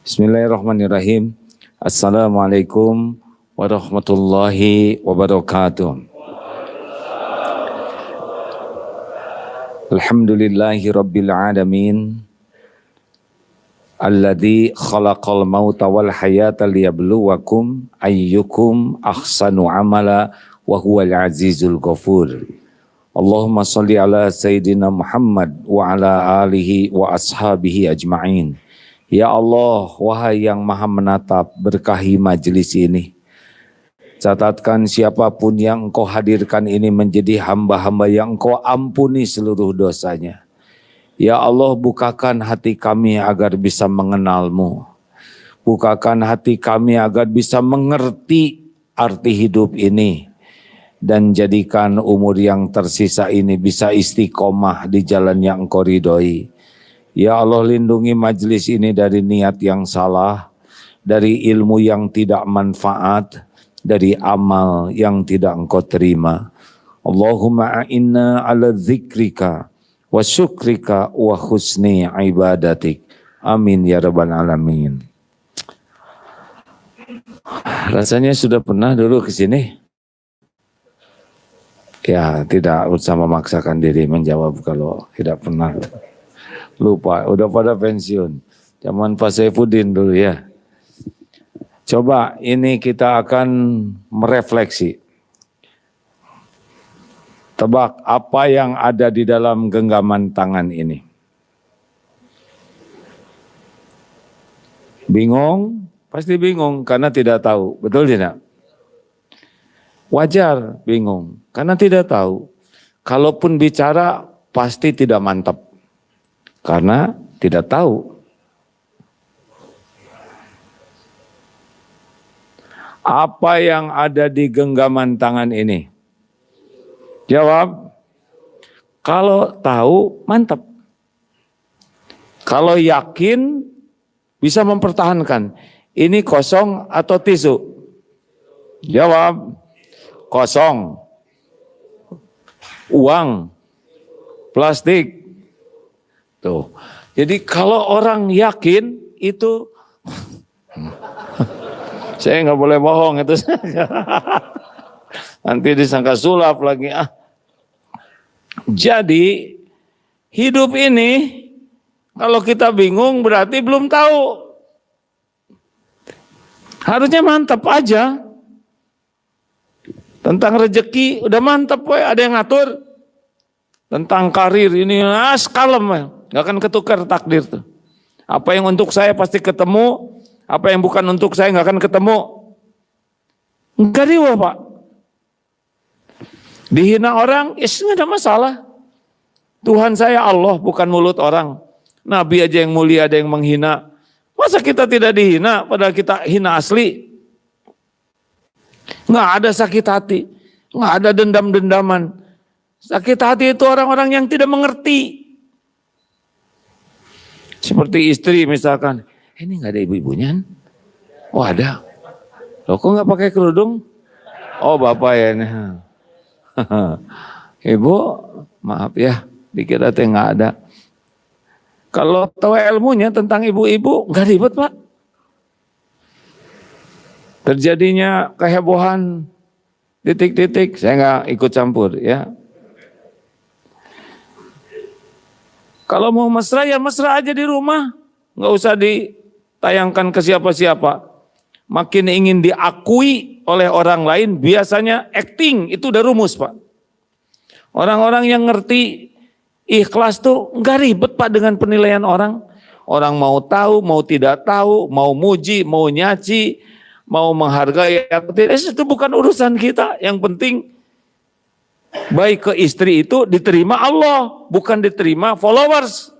Bismillahirrahmanirrahim. Assalamualaikum warahmatullahi wabarakatuh. Alhamdulillahi rabbil alamin. Alladzi khalaqal mauta wal hayata liyabluwakum ayyukum ahsanu amala wa huwal azizul ghafur. Allahumma shalli ala sayyidina Muhammad wa ala alihi wa ashabihi ajma'in. Ya Allah, wahai yang maha menatap, berkahi majelis ini. Catatkan siapapun yang engkau hadirkan ini menjadi hamba-hamba yang engkau ampuni seluruh dosanya. Ya Allah, bukakan hati kami agar bisa mengenalmu. Bukakan hati kami agar bisa mengerti arti hidup ini. Dan jadikan umur yang tersisa ini bisa istiqomah di jalan yang engkau ridhoi. Ya Allah, lindungi majelis ini dari niat yang salah, dari ilmu yang tidak manfaat, dari amal yang tidak engkau terima. Allahumma a'inna ala dzikrika wa syukrika wa husni ibadatik. Amin ya rabbal alamin. Rasanya sudah pernah dulu ke sini? Ya, tidak usah memaksakan diri menjawab kalau tidak pernah. Lupa, udah pada pensiun. Zaman Pak Saifuddin dulu ya. Coba ini kita akan merefleksi. Tebak apa yang ada di dalam genggaman tangan ini. Bingung? Pasti bingung karena tidak tahu. Betul tidak? Wajar bingung karena tidak tahu. Kalaupun bicara pasti tidak mantap. Karena tidak tahu. Apa yang ada di genggaman tangan ini? Jawab. Kalau tahu, mantap. Kalau yakin, bisa mempertahankan. Ini kosong atau tisu? Jawab. Kosong. Uang. Plastik. Tuh. Jadi kalau orang yakin itu, saya nggak boleh bohong itu, nanti disangka sulap lagi. Jadi hidup ini kalau kita bingung berarti belum tahu. Harusnya mantap aja. Tentang rezeki udah mantap, woy. Ada yang ngatur. Tentang karir ini kalem. Gak akan ketukar takdir tuh. Apa yang untuk saya pasti ketemu, apa yang bukan untuk saya gak akan ketemu. Enggak riwah Pak. Dihina orang, gak ada masalah. Tuhan saya Allah, bukan mulut orang. Nabi aja yang mulia, ada yang menghina. Masa kita tidak dihina, padahal kita hina asli. Gak ada sakit hati, gak ada dendam-dendaman. Sakit hati itu orang-orang yang tidak mengerti. Seperti istri misalkan, ini nggak ada ibu-ibunya? Oh ada. Loh kok nggak pakai kerudung? Oh bapak ya. Ibu, maaf ya, dikira teh nggak ada. Kalau tahu ilmunya tentang ibu-ibu, nggak ribet Pak. Terjadinya kehebohan, titik-titik, saya nggak ikut campur ya. Kalau mau mesra ya mesra aja di rumah. Nggak usah ditayangkan ke siapa-siapa. Makin ingin diakui oleh orang lain biasanya acting. Itu udah rumus Pak. Orang-orang yang ngerti ikhlas tuh nggak ribet Pak dengan penilaian orang. Orang mau tahu, mau tidak tahu, mau muji, mau nyaci, mau menghargai. Itu bukan urusan kita. Yang penting baik ke istri itu diterima Allah, bukan diterima followers.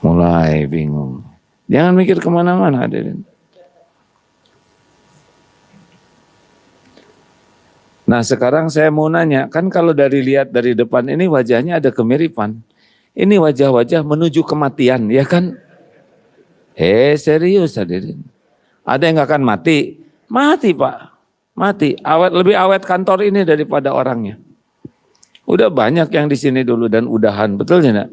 Mulai bingung. Jangan mikir kemana-mana hadirin. Nah sekarang saya mau nanya, kan kalau lihat dari depan ini wajahnya ada kemiripan. Ini wajah-wajah menuju kematian, ya kan? Serius hadirin. Ada yang gak akan mati? Mati Pak. Mati, lebih awet kantor ini daripada orangnya. Udah banyak yang di sini dulu dan udahan, betul tidak?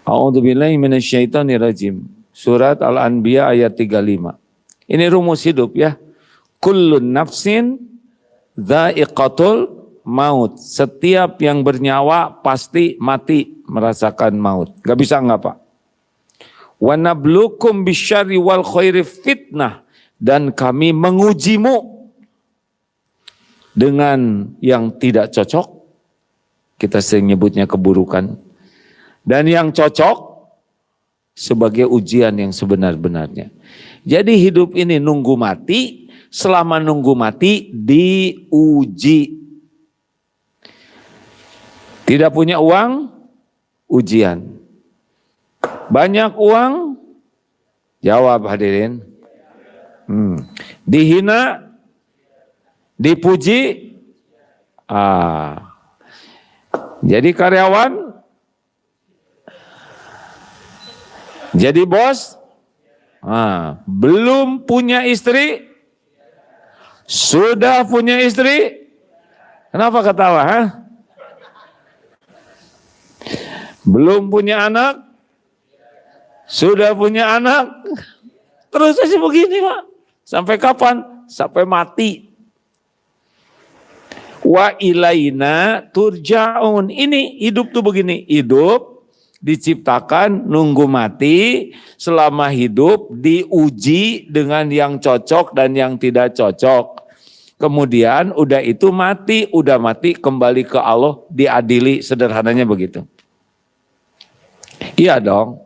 A'udzubillahi minasyaitonirrajim. Surat Al-Anbiya ayat 35. Ini rumus hidup ya. Kullun nafsin dha'iqatul maut. Setiap yang bernyawa pasti mati, merasakan maut. Gak bisa enggak Pak? Wa nablukum bisyarri wal khairi fitnah. Dan kami mengujimu dengan yang tidak cocok. Kita sering nyebutnya keburukan. Dan yang cocok sebagai ujian yang sebenar-benarnya. Jadi hidup ini nunggu mati, selama nunggu mati diuji. Tidak punya uang, ujian. Banyak uang, jawab hadirin. Dihina, dipuji, jadi karyawan, jadi bos, belum punya istri, sudah punya istri, kenapa ketawa? Belum punya anak, sudah punya anak, terus aja begini Pak, sampai kapan? Sampai mati. Wa ilaina turja'un. Ini hidup tuh begini, hidup diciptakan nunggu mati, selama hidup diuji dengan yang cocok dan yang tidak cocok. Kemudian udah itu mati, udah mati kembali ke Allah, diadili, sederhananya begitu. Iya dong.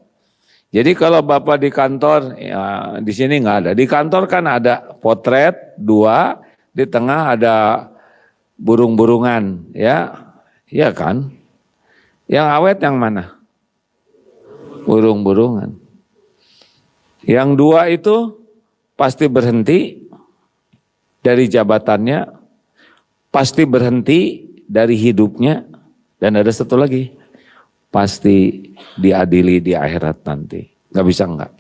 Jadi kalau Bapak di kantor, ya di sini nggak ada. Di kantor kan ada potret 2, di tengah ada burung-burungan, ya, iya kan? Yang awet yang mana? Burung-burungan. Yang 2 itu pasti berhenti dari jabatannya, pasti berhenti dari hidupnya, dan ada satu lagi, pasti diadili di akhirat nanti. Gak bisa enggak.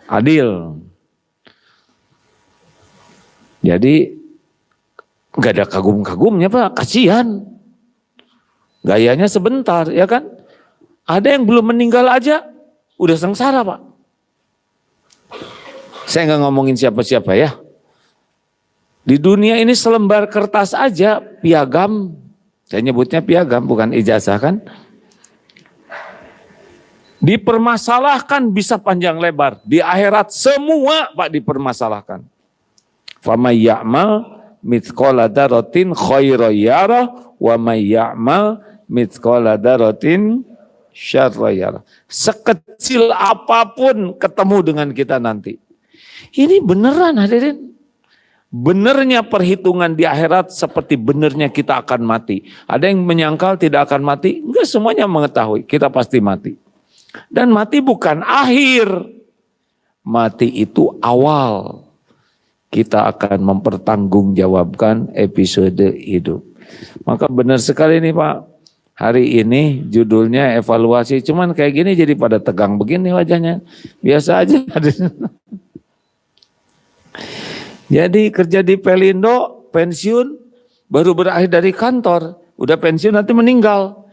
Adil. Jadi gak ada kagum-kagumnya Pak, kasihan. Gayanya sebentar, ya kan? Ada yang belum meninggal aja, udah sengsara Pak. Saya gak ngomongin siapa-siapa ya. Di dunia ini selembar kertas aja, piagam. Saya nyebutnya piagam, bukan ijazah kan. Dipermasalahkan bisa panjang lebar. Di akhirat semua Pak dipermasalahkan. Famay ya'mal mithqala dzarratin khairan yarah wa may ya'mal mithqala dzarratin syarran yarah. Sekecil apapun ketemu dengan kita nanti. Ini beneran hadirin. Benernya perhitungan di akhirat seperti benernya kita akan mati. Ada yang menyangkal tidak akan mati? Enggak, semuanya mengetahui kita pasti mati. Dan mati bukan akhir. Mati itu awal. Kita akan mempertanggungjawabkan episode hidup. Maka benar sekali nih Pak. Hari ini judulnya evaluasi. Cuman kayak gini jadi pada tegang begini wajahnya. Biasa aja. Jadi kerja di Pelindo, pensiun, baru berakhir dari kantor. Udah pensiun nanti meninggal.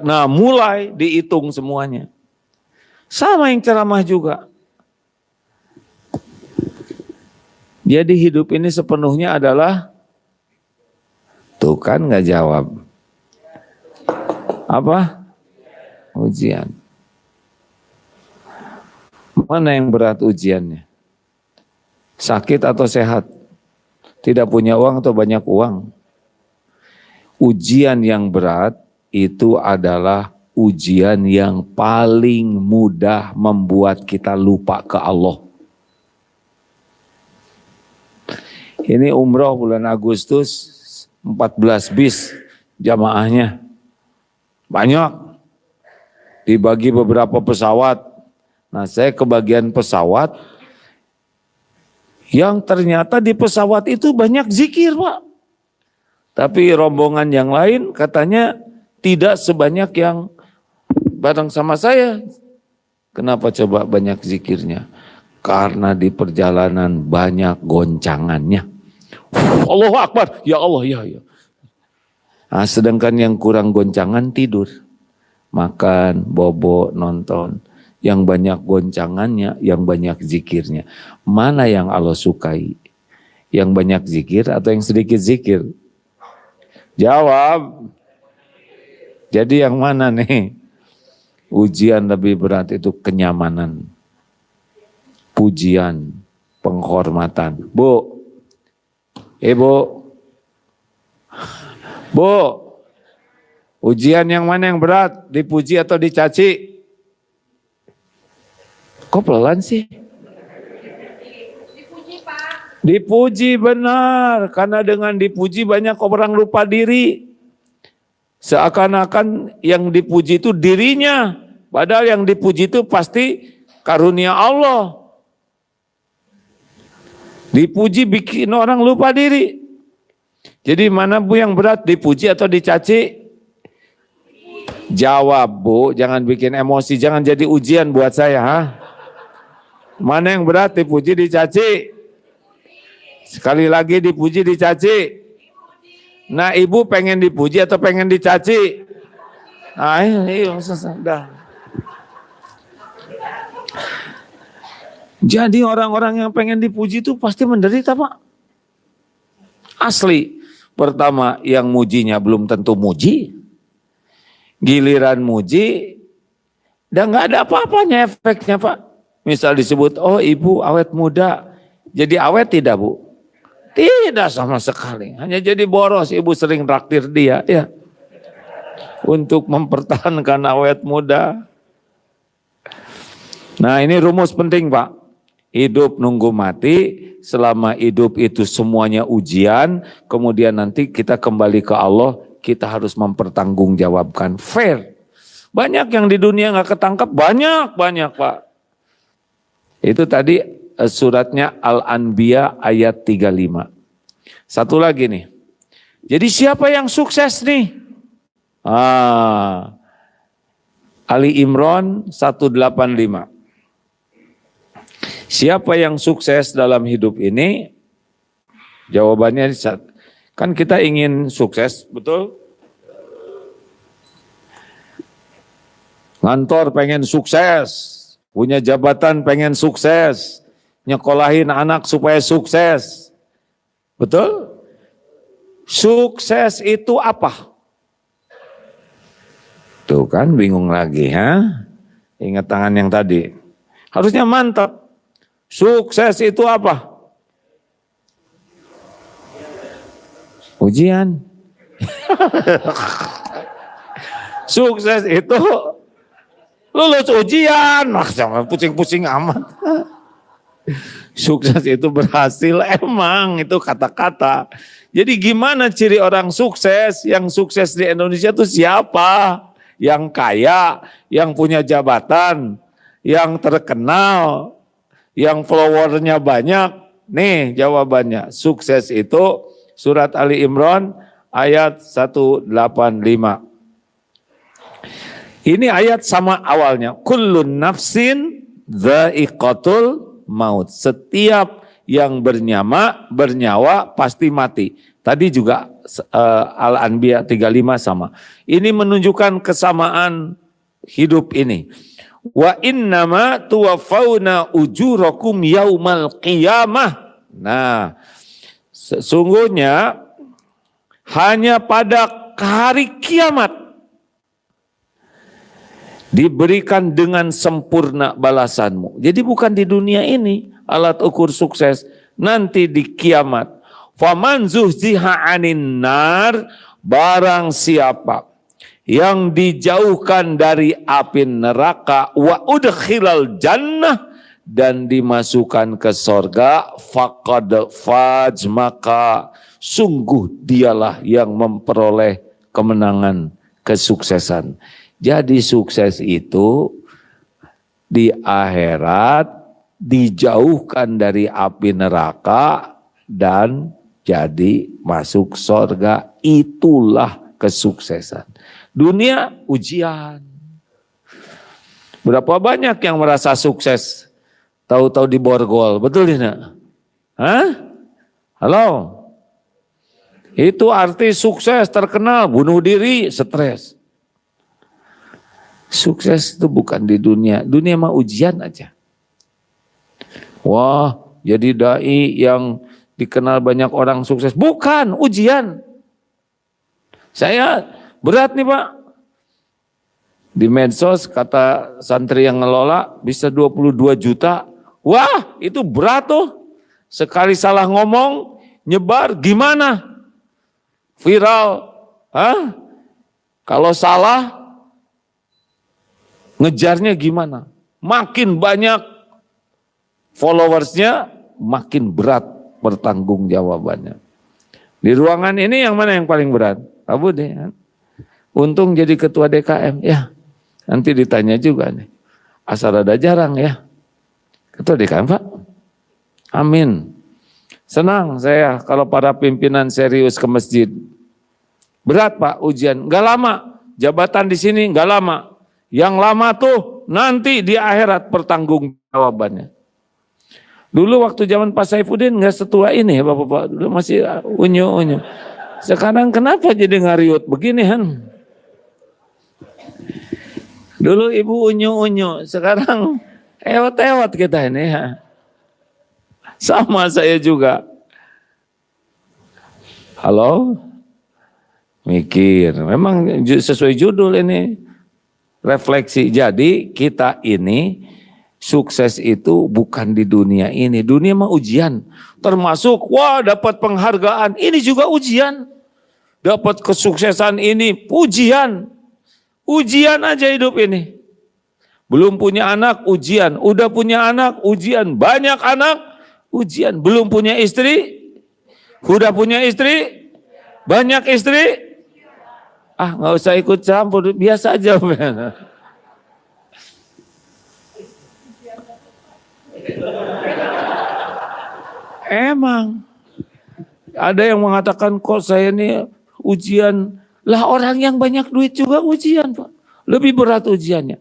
Nah mulai dihitung semuanya. Sama yang ceramah juga. Jadi hidup ini sepenuhnya adalah, tuh kan gak jawab. Apa? Ujian. Mana yang berat ujiannya? Sakit atau sehat? Tidak punya uang atau banyak uang? Ujian yang berat itu adalah ujian yang paling mudah membuat kita lupa ke Allah. Ini umroh bulan Agustus 14 bis jamaahnya. Banyak. Dibagi beberapa pesawat. Nah saya kebagian pesawat yang ternyata di pesawat itu banyak zikir Pak. Tapi rombongan yang lain katanya tidak sebanyak yang bareng sama saya. Kenapa coba banyak zikirnya? Karena di perjalanan banyak goncangannya. Allahu Akbar, ya Allah, ya. Nah, sedangkan yang kurang goncangan tidur. makan, bobo, nonton. Yang banyak goncangannya, yang banyak zikirnya. Mana yang Allah sukai? Yang banyak zikir atau yang sedikit zikir? Jawab. Jadi yang mana nih? Ujian lebih berat itu kenyamanan, pujian, penghormatan. Bu, Ibu, Bu, ujian yang mana yang berat? Dipuji atau dicaci? Kok pelan sih? Dipuji, Pak. Dipuji benar, karena dengan dipuji banyak orang lupa diri. Seakan-akan yang dipuji itu dirinya, padahal yang dipuji itu pasti karunia Allah. Dipuji bikin orang lupa diri. Jadi mana Bu yang berat, dipuji atau dicaci? Jawab Bu, jangan bikin emosi, jangan jadi ujian buat saya. Ha? Mana yang berat, dipuji, dicaci? Sekali lagi dipuji, dicaci? Nah Ibu pengen dipuji atau pengen dicaci? Nah iya, sudah. Jadi orang-orang yang pengen dipuji itu pasti menderita Pak. Asli. Pertama yang mujinya belum tentu muji. Giliran muji, dan gak ada apa-apanya efeknya Pak. Misal disebut, oh ibu awet muda. Jadi awet tidak Bu? Tidak sama sekali. Hanya jadi boros, ibu sering traktir dia. Ya. Untuk mempertahankan awet muda. Nah ini rumus penting Pak. Hidup nunggu mati, selama hidup itu semuanya ujian, kemudian nanti kita kembali ke Allah, kita harus mempertanggungjawabkan. Fair. Banyak yang di dunia gak ketangkep, banyak Pak. Itu tadi suratnya Al-Anbiya ayat 35. Satu lagi nih. Jadi siapa yang sukses nih? Ali Imran 185. Siapa yang sukses dalam hidup ini? Jawabannya kan kita ingin sukses, betul? Ngantor pengen sukses, punya jabatan pengen sukses, nyekolahin anak supaya sukses. Betul? Sukses itu apa? Tuh kan bingung lagi, ha? Ingat tangan yang tadi. Harusnya mantap. Sukses itu apa? Ujian. Sukses itu lulus ujian. Jangan pusing-pusing amat. Sukses itu berhasil, emang itu kata-kata. Jadi gimana ciri orang sukses? Yang sukses di Indonesia itu siapa? Yang kaya, yang punya jabatan, yang terkenal, yang followernya banyak. Nih jawabannya, sukses itu surat Ali Imran ayat 185. Ini ayat sama awalnya. Kullun nafsin dha'iqatul maut. Setiap yang bernyawa pasti mati. Tadi juga Al-Anbiya 35 sama. Ini menunjukkan kesamaan hidup ini. Wa innama tuwaffawna ujurakum yaumal qiyamah. Nah, sesungguhnya hanya pada hari kiamat diberikan dengan sempurna balasanmu. Jadi bukan di dunia ini alat ukur sukses, nanti di kiamat. Faman zuhziha 'anin nar, barang siapa yang dijauhkan dari api neraka, wa udkhilal jannah, dan dimasukkan ke sorga, faqad faz, maka sungguh dialah yang memperoleh kemenangan, kesuksesan. Jadi sukses itu di akhirat dijauhkan dari api neraka dan jadi masuk sorga, itulah kesuksesan. Dunia ujian. Berapa banyak yang merasa sukses, tahu-tahu diborgol, betul tidak? Hah? Halo? Itu arti sukses, terkenal, bunuh diri, stres. Sukses itu bukan di dunia. Dunia mah ujian aja. Wah, jadi dai yang dikenal banyak orang sukses. Bukan, ujian. Saya berat nih Pak. Di medsos kata santri yang ngelola bisa 22 juta. Wah, itu berat tuh. Sekali salah ngomong, nyebar gimana? Viral. Hah? Kalau salah, ngejarnya gimana? Makin banyak followersnya, makin berat pertanggung jawabannya. Di ruangan ini yang mana yang paling berat? Abu deh. Untung jadi ketua DKM. Ya, nanti ditanya juga nih. Asal ada jarang ya. Ketua DKM Pak. Amin. Senang saya kalau para pimpinan serius ke masjid. Berat Pak ujian, nggak lama. Jabatan di sini nggak lama. Yang lama tuh nanti di akhirat pertanggung jawabannya. Dulu waktu zaman Pak Saifuddin nggak setua ini ya Bapak-Bapak. Dulu masih unyu-unyu. Sekarang kenapa jadi ngariut begini kan? Dulu ibu unyu-unyu, sekarang ewot-ewot kita ini ya. Sama saya juga. Halo? Mikir, memang sesuai judul ini, refleksi. Jadi kita ini sukses itu bukan di dunia ini. Dunia mah ujian. Termasuk, wah dapat penghargaan, ini juga ujian. Dapat kesuksesan ini, ujian. Ujian aja hidup ini. Belum punya anak, ujian. Udah punya anak, ujian. Banyak anak, ujian. Belum punya istri, udah punya istri, banyak istri. Ah, nggak usah ikut campur, biasa aja. Emang ada yang mengatakan kok saya ini ujian. Lah orang yang banyak duit juga ujian Pak. Lebih berat ujiannya.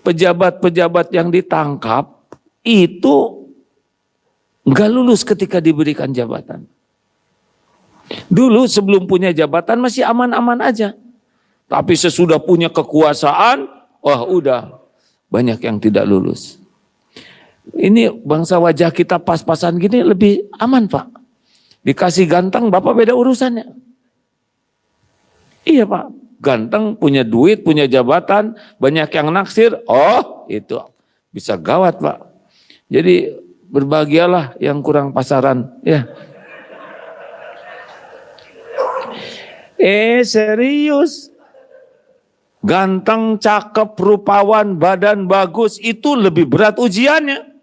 Pejabat-pejabat yang ditangkap itu nggak lulus ketika diberikan jabatan. Dulu sebelum punya jabatan masih aman-aman aja. Tapi sesudah punya kekuasaan, wah udah banyak yang tidak lulus. Ini bangsa wajah kita pas-pasan gini lebih aman Pak. Dikasih ganteng Bapak beda urusannya. Iya Pak, ganteng, punya duit, punya jabatan, banyak yang naksir, oh itu bisa gawat Pak. Jadi berbahagialah yang kurang pasaran ya. Serius. Ganteng, cakep, rupawan, badan bagus, itu lebih berat ujiannya.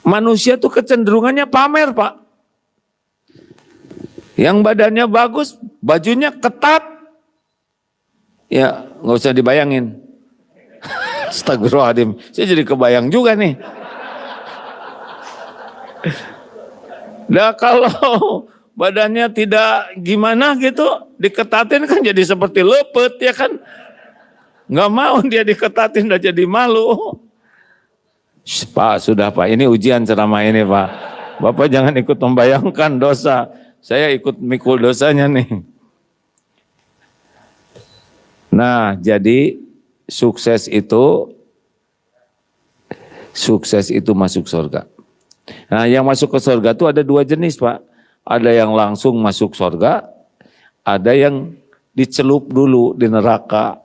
Manusia tuh kecenderungannya pamer Pak. Yang badannya bagus, bajunya ketat. Ya nggak usah dibayangin. Astagfirullahaladzim, saya jadi kebayang juga nih. Nah kalau badannya tidak gimana gitu, diketatin kan jadi seperti lepet ya kan. Nggak mau dia diketatin, udah jadi malu. Pak, sudah Pak, ini ujian ceramah ini Pak. Bapak jangan ikut membayangkan dosa. Saya ikut mikul dosanya nih. Nah, jadi sukses itu masuk surga. Nah, yang masuk ke surga itu ada dua jenis Pak. Ada yang langsung masuk surga, ada yang dicelup dulu di neraka.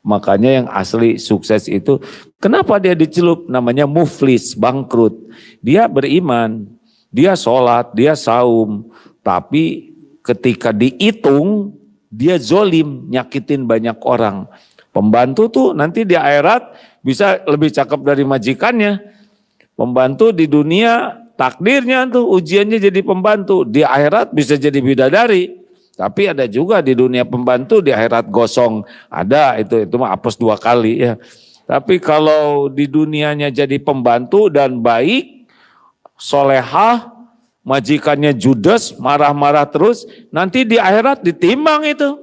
Makanya yang asli sukses itu, kenapa dia dicelup? Namanya muflis, bangkrut. Dia beriman, dia sholat, dia saum, tapi ketika dihitung, dia zolim, nyakitin banyak orang. Pembantu tuh nanti di akhirat bisa lebih cakep dari majikannya. Pembantu di dunia, takdirnya tuh ujiannya jadi pembantu, di akhirat bisa jadi bidadari. Tapi ada juga di dunia pembantu, di akhirat gosong. Ada itu mah apes 2 kali ya. Tapi kalau di dunianya jadi pembantu dan baik, solehah, majikannya judes, marah-marah terus, nanti di akhirat ditimbang itu.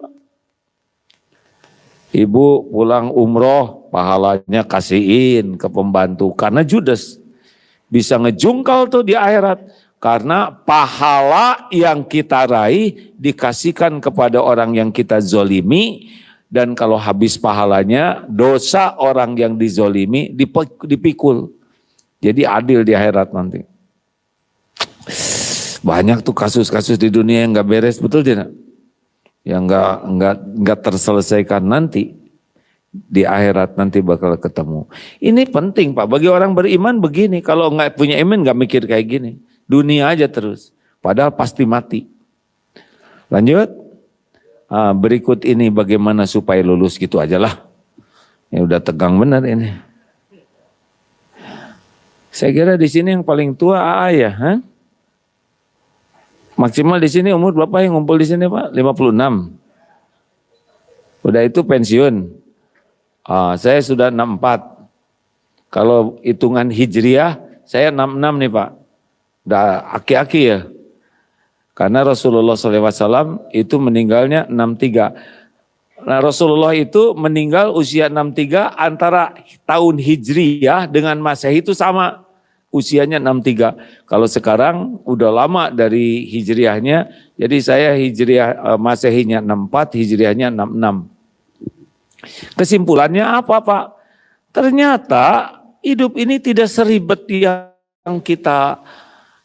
Ibu pulang umroh, pahalanya kasihin ke pembantu karena judes. Bisa ngejungkal tuh di akhirat. Karena pahala yang kita raih dikasihkan kepada orang yang kita zolimi. Dan kalau habis pahalanya, dosa orang yang dizolimi dipikul. Jadi adil di akhirat nanti. Banyak tuh kasus-kasus di dunia yang gak beres, betul tidak? Yang nggak terselesaikan nanti. Di akhirat nanti bakal ketemu. Ini penting Pak, bagi orang beriman begini. Kalau nggak punya iman nggak mikir kayak gini. Dunia aja terus, padahal pasti mati. Lanjut, berikut ini bagaimana supaya lulus gitu aja lah. Ya udah tegang benar ini. Saya kira di sini yang paling tua AA ya, maksimal di sini umur berapa yang ngumpul di sini Pak? 56. Udah itu pensiun. Saya sudah 64. Kalau hitungan hijriah, saya 66 nih Pak. Udah aki-aki ya. Karena Rasulullah SAW itu meninggalnya 63. Nah Rasulullah itu meninggal usia 63 antara tahun hijriah dengan masehi itu sama. Usianya 63. Kalau sekarang udah lama dari hijriahnya. Jadi saya hijriah masehinya 64, hijriahnya 66. Kesimpulannya apa Pak? Ternyata hidup ini tidak seribet yang kita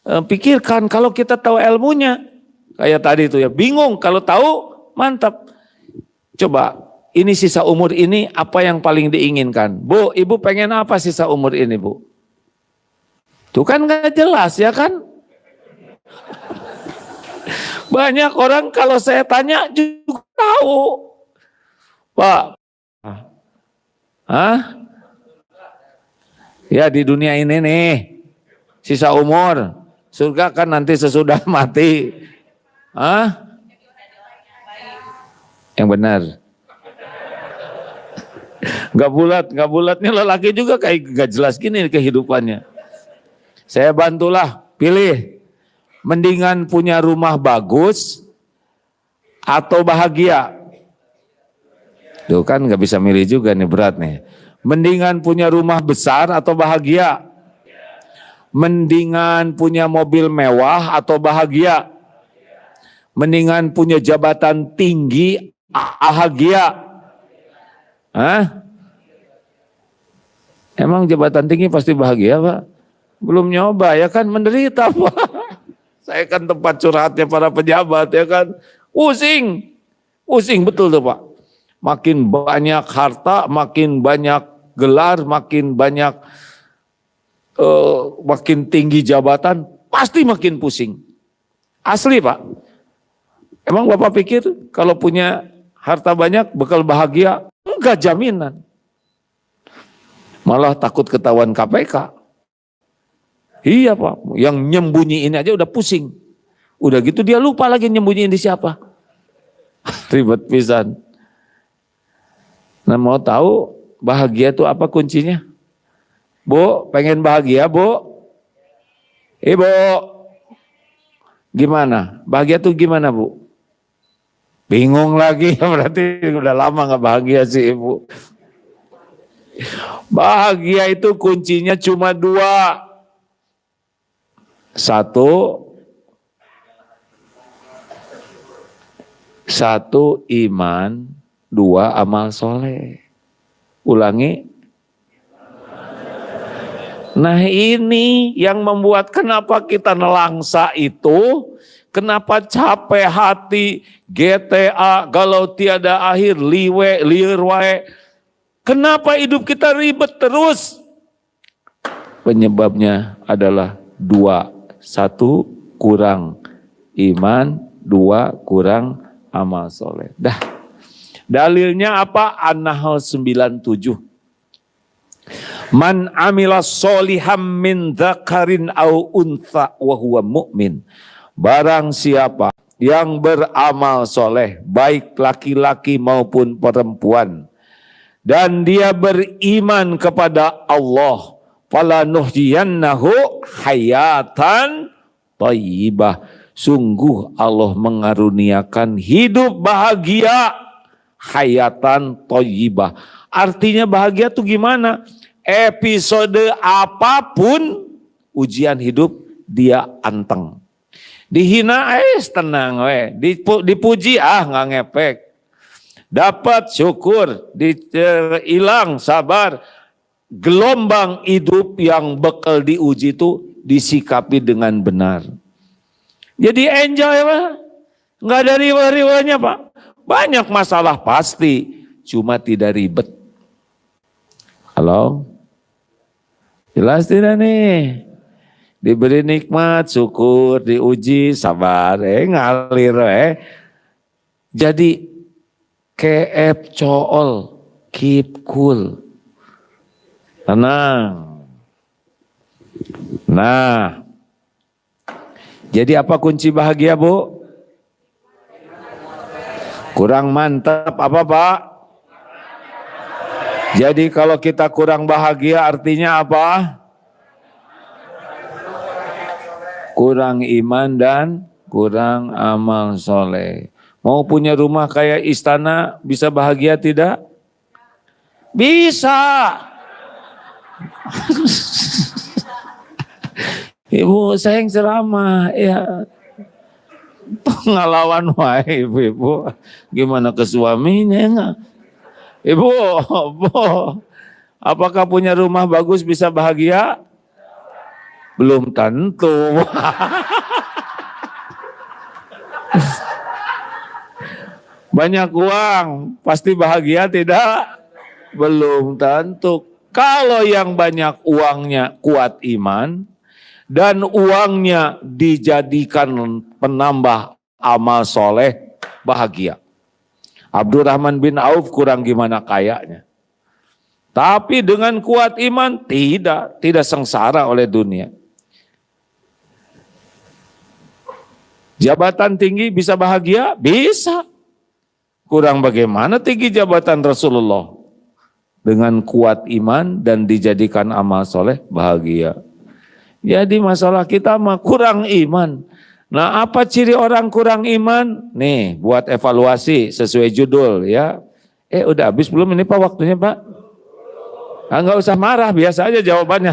pikirkan kalau kita tahu ilmunya. Kayak tadi itu ya, bingung, kalau tahu mantap. Coba, ini sisa umur ini apa yang paling diinginkan? Bu, ibu pengen apa sisa umur ini Bu? Tuh kan gak jelas ya kan? Banyak orang kalau saya tanya juga tahu. Pak, ya di dunia ini nih, sisa umur. Surga kan nanti sesudah mati. Yang benar. Gak bulatnya lelaki juga kayak gak jelas gini kehidupannya. Saya bantulah, pilih. Mendingan punya rumah bagus atau bahagia. Tuh kan gak bisa milih juga nih, berat nih. Mendingan punya rumah besar atau bahagia. Mendingan punya mobil mewah atau bahagia. Mendingan punya jabatan tinggi, bahagia. Emang jabatan tinggi pasti bahagia Pak? Belum nyoba ya kan, menderita Pak. Saya kan tempat curhatnya para pejabat ya kan. Pusing betul tuh Pak. Makin banyak harta, makin banyak gelar, makin banyak, makin tinggi jabatan, pasti makin pusing. Asli Pak. Emang Bapak pikir kalau punya harta banyak bakal bahagia? Enggak jaminan. Malah takut ketahuan KPK. Iya Pak, yang nyembunyiin aja udah pusing. Udah gitu dia lupa lagi nyembunyiin di siapa. Ribet pisan. Nah mau tahu bahagia itu apa kuncinya? Bu, pengen bahagia Bu? Ibu, gimana? Bahagia tuh gimana Bu? Bingung lagi, berarti udah lama gak bahagia sih Ibu. Bahagia itu kuncinya cuma 2. 1, iman, 2, amal soleh. Ulangi. Nah ini yang membuat kenapa kita nelangsa itu, kenapa capek hati, GTA, galau tiada akhir, liur wae. Kenapa hidup kita ribet terus? Penyebabnya adalah 2. 1, kurang iman, 2, kurang amal soleh. Dah. Dalilnya apa? An-Nahl 97. Man amila soliham min dzakarin au untha wa huwa mu'min. Barang siapa yang beramal soleh, baik laki-laki maupun perempuan, dan dia beriman kepada Allah, falanuhyiyannahu hayatan thayyibah. Sungguh Allah mengaruniakan hidup bahagia, hayatan thayyibah. Artinya bahagia tuh gimana? Episode apapun ujian hidup dia anteng. Dihina tenang we, dipuji nggak ngepek. Dapat syukur, hilang sabar. Gelombang hidup yang bakal diuji itu disikapi dengan benar. Jadi enjoy Pak, nggak ada riwah-riwahnya Pak. Banyak masalah pasti, cuma tidak ribet. Halo? Jelas tidak nih? Diberi nikmat, syukur, diuji, sabar, ngalir. Jadi keep cool, keep cool. Tenang. Nah, jadi apa kunci bahagia Bu? Kurang mantap apa Pak? Jadi kalau kita kurang bahagia artinya apa? Kurang iman dan kurang amal soleh. Mau punya rumah kayak istana bisa bahagia tidak? Bisa. Ibu saya yang ceramah ya. Ngelawan wae ibu. Gimana ke suaminya enggak? Ibu, apakah punya rumah bagus bisa bahagia? Belum tentu. Banyak uang, pasti bahagia tidak? Belum tentu. Kalau yang banyak uangnya kuat iman, dan uangnya dijadikan penambah amal soleh, bahagia. Abdurrahman bin Auf kurang gimana kayanya. Tapi dengan kuat iman tidak sengsara oleh dunia. Jabatan tinggi bisa bahagia? Bisa. Kurang bagaimana tinggi jabatan Rasulullah? Dengan kuat iman dan dijadikan amal soleh, bahagia. Jadi masalah kita mah kurang iman. Nah, apa ciri orang kurang iman? Nih, buat evaluasi sesuai judul ya. Udah habis belum ini Pak waktunya Pak? Enggak usah marah, biasa aja jawabannya.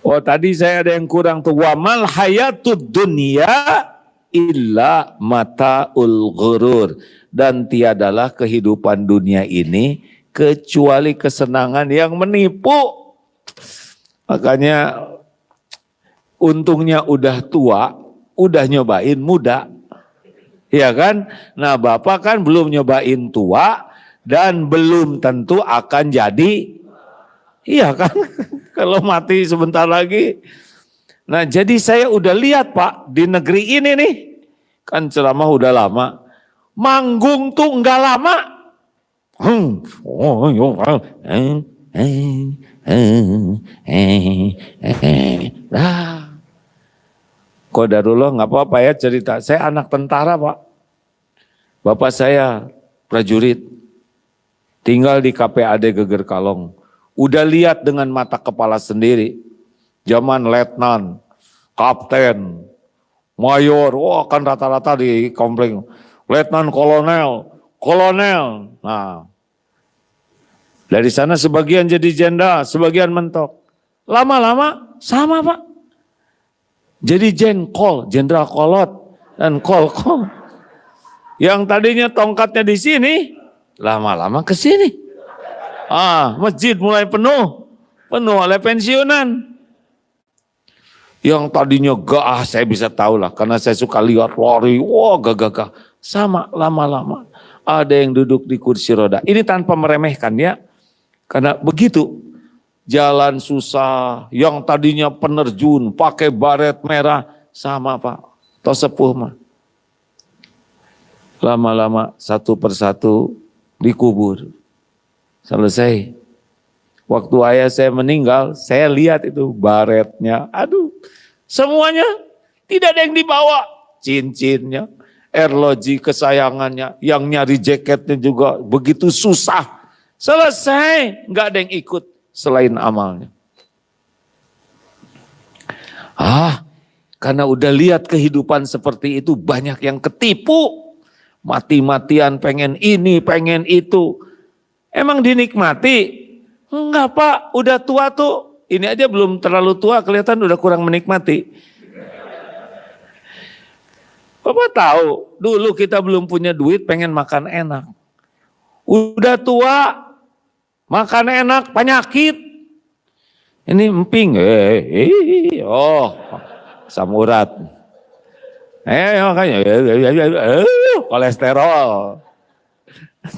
Oh tadi saya ada yang kurang tuh. Wa mal hayatud dunya illa mataul ghurur. Dan tiadalah kehidupan dunia ini kecuali kesenangan yang menipu. Makanya untungnya udah tua, udah nyobain muda. Ya kan? Nah Bapak kan belum nyobain tua dan belum tentu akan jadi. Iya kan? Kalau mati sebentar lagi. Nah jadi saya udah lihat Pak, di negeri ini nih, kan ceramah udah lama. Manggung tuh enggak lama. Qadarullah nggak apa-apa ya cerita. Saya anak tentara Pak. Bapak saya prajurit. Tinggal di KPAD Geger Kalong. Udah lihat dengan mata kepala sendiri. Zaman letnan, kapten, mayor, wah kan rata-rata di komplek. Letnan, kolonel. Nah, dari sana sebagian jadi jenderal, sebagian mentok. Lama-lama sama Pak. Jadi jenderal kolot dan kol. Yang tadinya tongkatnya di sini, lama-lama ke sini. Masjid mulai penuh oleh pensiunan. Yang tadinya saya bisa tahu lah, karena saya suka lihat lari, wah gagah. Sama lama-lama ada yang duduk di kursi roda. Ini tanpa meremehkan ya, karena begitu jalan susah. Yang tadinya penerjun pakai baret merah sama Pak, toh sepuh mah. Lama-lama satu persatu dikubur. Selesai. Waktu ayah saya meninggal, saya lihat itu baretnya. Aduh, semuanya tidak ada yang dibawa. Cincinnya, arloji kesayangannya, yang nyari jaketnya juga begitu susah. Selesai, nggak ada yang ikut selain amalnya. Karena udah lihat kehidupan seperti itu, banyak yang ketipu. Mati-matian pengen ini, pengen itu. Emang dinikmati? Enggak Pak, udah tua tuh Ini aja belum terlalu tua, kelihatan udah kurang menikmati. Bapak tahu, dulu kita belum punya duit, pengen makan enak. Udah tua, makan enak, penyakit. Ini emping, samurat. Makanya, kolesterol.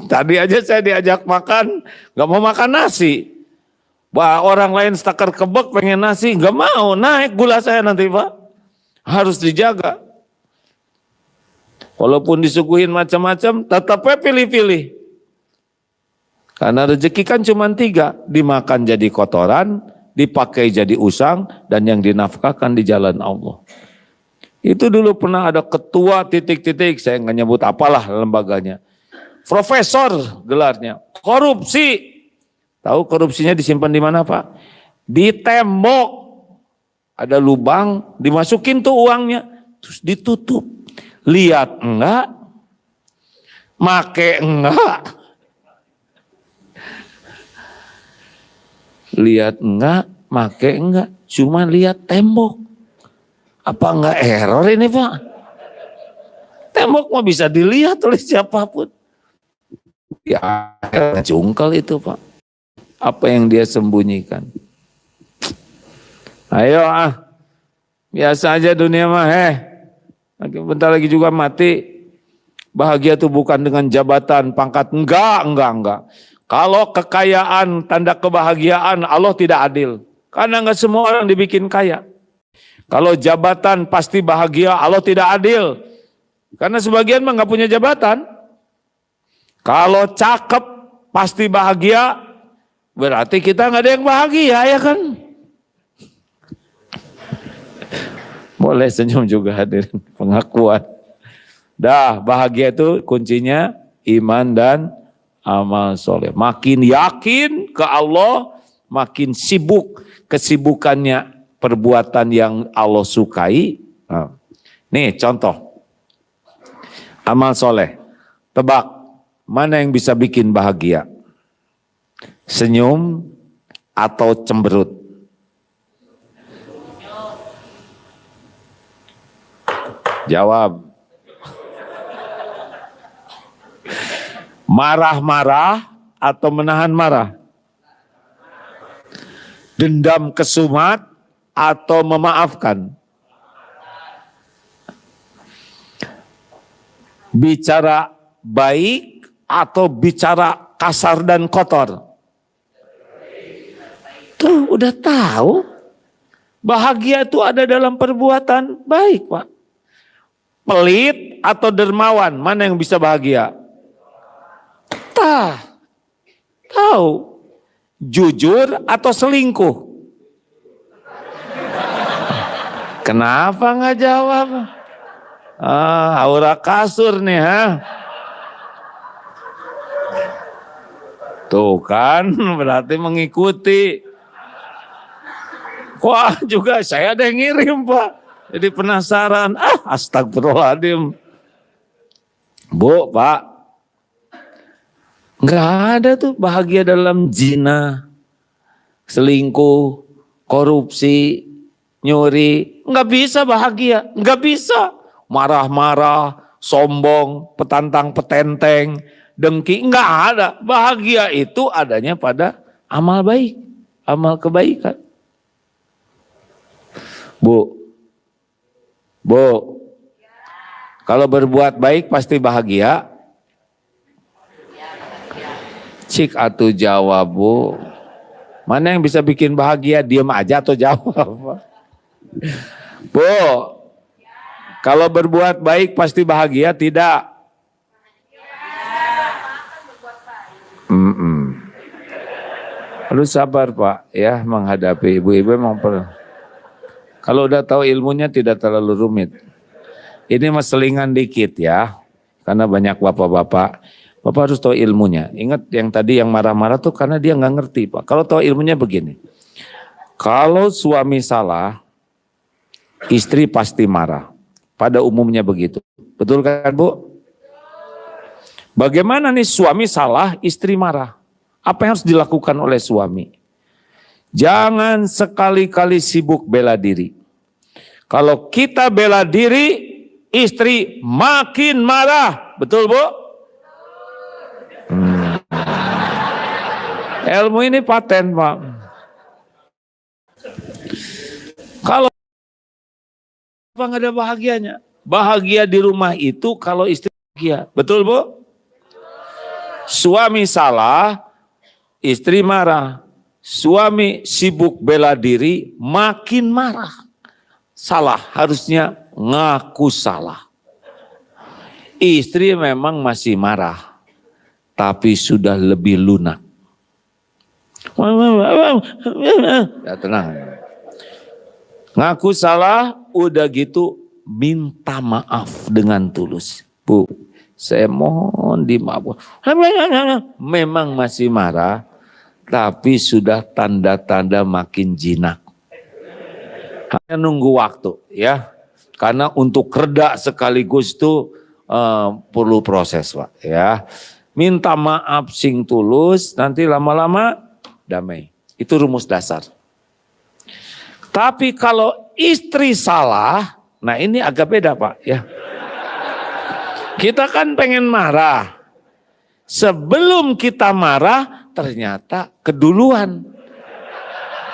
Tadi aja saya diajak makan, gak mau makan nasi. Orang lain stakar kebek pengen nasi, gak mau, naik gula saya nanti Pak. Harus dijaga. Walaupun disuguhin macam-macam, tetapnya pilih-pilih. Karena rezeki kan cuma 3, dimakan jadi kotoran, dipakai jadi usang, dan yang dinafkahkan di jalan Allah. Itu dulu pernah ada ketua titik-titik, saya nggak nyebut apalah lembaganya. Profesor gelarnya, korupsi. Tahu korupsinya disimpan di mana Pak? Di tembok. Ada lubang, dimasukin tuh uangnya, terus ditutup. Lihat enggak? Make enggak? Lihat enggak? Make enggak? Cuma lihat tembok. Apa enggak error ini Pak? Tembok mah bisa dilihat oleh siapapun. Ya, jungkal itu Pak. Apa yang dia sembunyikan? Ayo biasa aja dunia mah bentar lagi juga mati. Bahagia itu bukan dengan jabatan, pangkat, enggak. Kalau kekayaan tanda kebahagiaan, Allah tidak adil. Karena enggak semua orang dibikin kaya. Kalau jabatan pasti bahagia, Allah tidak adil. Karena sebagian mah enggak punya jabatan. Kalau cakep pasti bahagia, berarti kita enggak ada yang bahagia ya kan? Boleh senyum juga hadirin, pengakuan. Bahagia itu kuncinya iman dan amal soleh. Makin yakin ke Allah, makin sibuk kesibukannya perbuatan yang Allah sukai. Nih contoh, amal soleh. Tebak, mana yang bisa bikin bahagia? Senyum atau cemberut? Jawab. Marah-marah atau menahan marah? Dendam kesumat atau memaafkan? Bicara baik atau bicara kasar dan kotor? Tuh udah tahu. Bahagia itu ada dalam perbuatan baik Pak. Pelit atau dermawan, mana yang bisa bahagia? Tahu. Jujur atau selingkuh? Kenapa nggak jawab? Aura kasur nih Tuh kan, berarti mengikuti. Wah juga saya ada yang ngirim Pak. Jadi penasaran, astagfirullahaladzim. Bu, Pak, nggak ada tuh bahagia dalam zina, selingkuh, korupsi, nyuri. Nggak bisa bahagia, nggak bisa. Marah-marah, sombong, petantang-petenteng, dengki, nggak ada. Bahagia itu adanya pada amal baik, amal kebaikan. Bu, kalau berbuat baik pasti bahagia. Cik atuh jawab Bu. Mana yang bisa bikin bahagia? Diam aja atau jawab? Bu, kalau berbuat baik pasti bahagia tidak? Harus sabar Pak ya menghadapi ibu-ibu memang perlu. Kalau udah tahu ilmunya tidak terlalu rumit. Ini mas selingan dikit ya. Karena banyak bapak-bapak. Bapak harus tahu ilmunya. Ingat yang tadi yang marah-marah tuh karena dia nggak ngerti Pak. Kalau tahu ilmunya begini. Kalau suami salah, istri pasti marah. Pada umumnya begitu. Betul kan Bu? Bagaimana nih suami salah, istri marah? Apa yang harus dilakukan oleh suami? Jangan sekali-kali sibuk bela diri. Kalau kita bela diri, istri makin marah. Betul, Bu? Ilmu ini paten, Pak. Kalau apa nggak ada bahagianya? Bahagia di rumah itu kalau istri bahagia. Betul, Bu? Suami salah, istri marah. Suami sibuk bela diri, makin marah. Salah, harusnya ngaku salah. Istri memang masih marah, tapi sudah lebih lunak. Ya, tenang. Ngaku salah, udah gitu minta maaf dengan tulus. Bu, saya mohon dimaafkan. Memang masih marah, tapi sudah tanda-tanda makin jinak. Hanya nunggu waktu ya. Karena untuk reda sekaligus itu perlu proses, Pak ya. Minta maaf sing tulus, nanti lama-lama damai. Itu rumus dasar. Tapi kalau istri salah, nah ini agak beda, Pak ya. Kita kan pengen marah. Sebelum kita marah, ternyata keduluan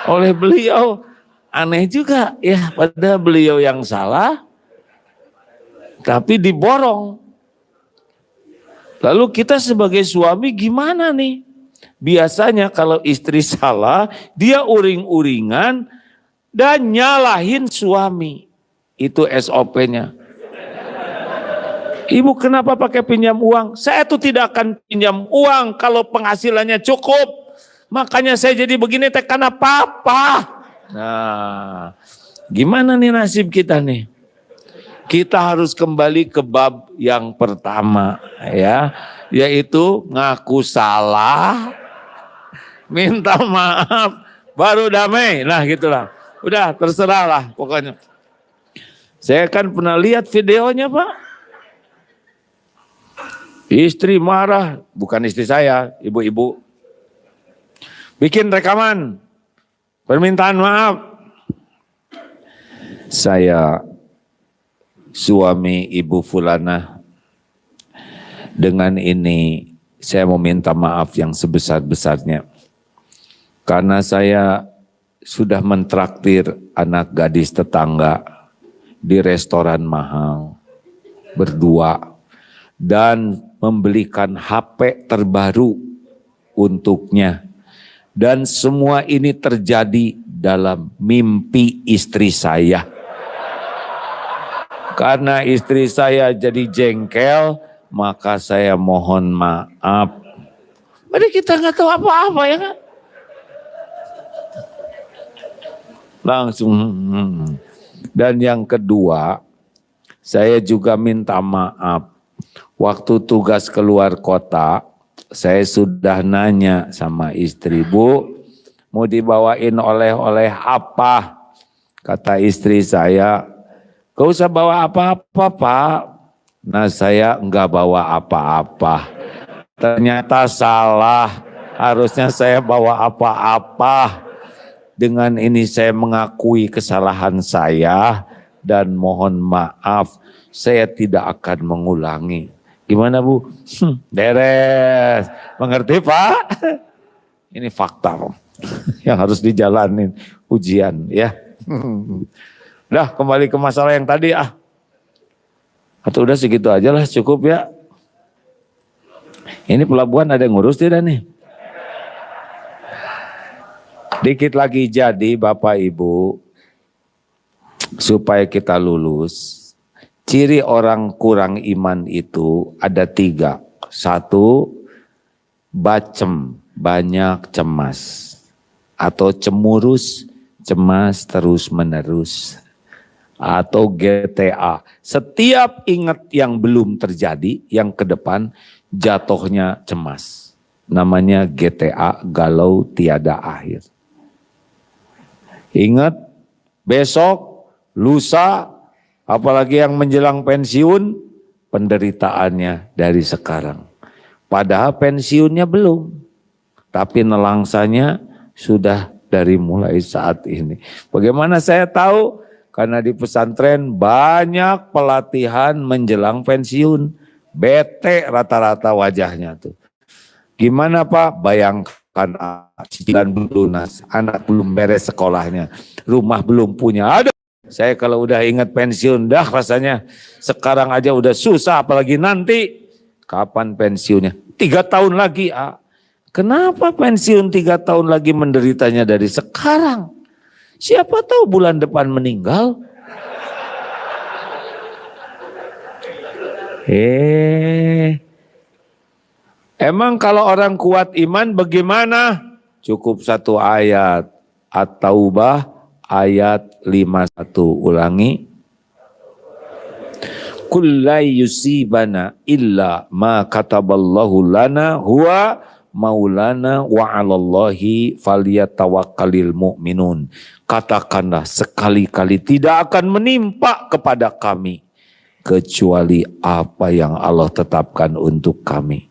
oleh beliau. Aneh juga ya, pada beliau yang salah, tapi diborong. Lalu kita sebagai suami gimana nih? Biasanya kalau istri salah, dia uring-uringan dan nyalahin suami. Itu SOP-nya. Ibu kenapa pakai pinjam uang? Saya tuh tidak akan pinjam uang kalau penghasilannya cukup. Makanya saya jadi begini karena papa. Nah, gimana nih nasib kita nih? Kita harus kembali ke bab yang pertama ya, yaitu ngaku salah, minta maaf, baru damai. Nah gitulah, udah terserah lah pokoknya. Saya kan pernah lihat videonya, Pak. Istri marah, bukan istri saya, ibu-ibu. Bikin rekaman. Permintaan maaf. Saya suami Ibu Fulana, dengan ini saya mau minta maaf yang sebesar-besarnya. Karena saya sudah mentraktir anak gadis tetangga di restoran mahal berdua dan membelikan HP terbaru untuknya. Dan semua ini terjadi dalam mimpi istri saya. Karena istri saya jadi jengkel, maka saya mohon maaf. Padahal kita nggak tahu apa-apa ya kan? Langsung. Dan yang kedua, saya juga minta maaf. Waktu tugas keluar kota, saya sudah nanya sama istri, Bu, mau dibawain oleh-oleh apa? Kata istri saya, gak usah bawa apa-apa, Pak. Nah, saya enggak bawa apa-apa. Ternyata salah, harusnya saya bawa apa-apa. Dengan ini saya mengakui kesalahan saya dan mohon maaf, saya tidak akan mengulangi. Gimana, Bu? Beres. Mengerti, Pak? Ini fakta yang harus dijalanin ujian ya. Udah kembali ke masalah yang tadi Atau udah segitu aja lah, cukup ya. Ini pelabuhan ada yang ngurus tidak nih? Dikit lagi jadi Bapak Ibu, supaya kita lulus. Ciri orang kurang iman itu ada 3. 1, bacem, banyak cemas. Atau cemurus, cemas terus menerus. Atau GTA, setiap ingat yang belum terjadi, yang ke depan jatuhnya cemas. Namanya GTA, galau tiada akhir. Ingat, besok, lusa, apalagi yang menjelang pensiun, penderitaannya dari sekarang. Padahal pensiunnya belum, tapi nelangsanya sudah dari mulai saat ini. Bagaimana saya tahu? Karena di pesantren banyak pelatihan menjelang pensiun. Bete rata-rata wajahnya tuh. Gimana Pak? Bayangkan cicilan belum lunas, anak belum beres sekolahnya, rumah belum punya. Aduh, saya kalau udah ingat pensiun dah rasanya sekarang aja udah susah, apalagi nanti. Kapan pensiunnya? 3 tahun lagi. Kenapa pensiun 3 tahun lagi menderitanya dari sekarang? Siapa tahu bulan depan meninggal. Emang kalau orang kuat iman bagaimana? Cukup 1 ayat. At-Taubah ayat 51. Ulangi. Kullai yusibana illa ma kataballahu lana huwa maulana wa 'alallahi falyatawakkalil mu'minun. Katakanlah sekali-kali tidak akan menimpa kepada kami kecuali apa yang Allah tetapkan untuk kami.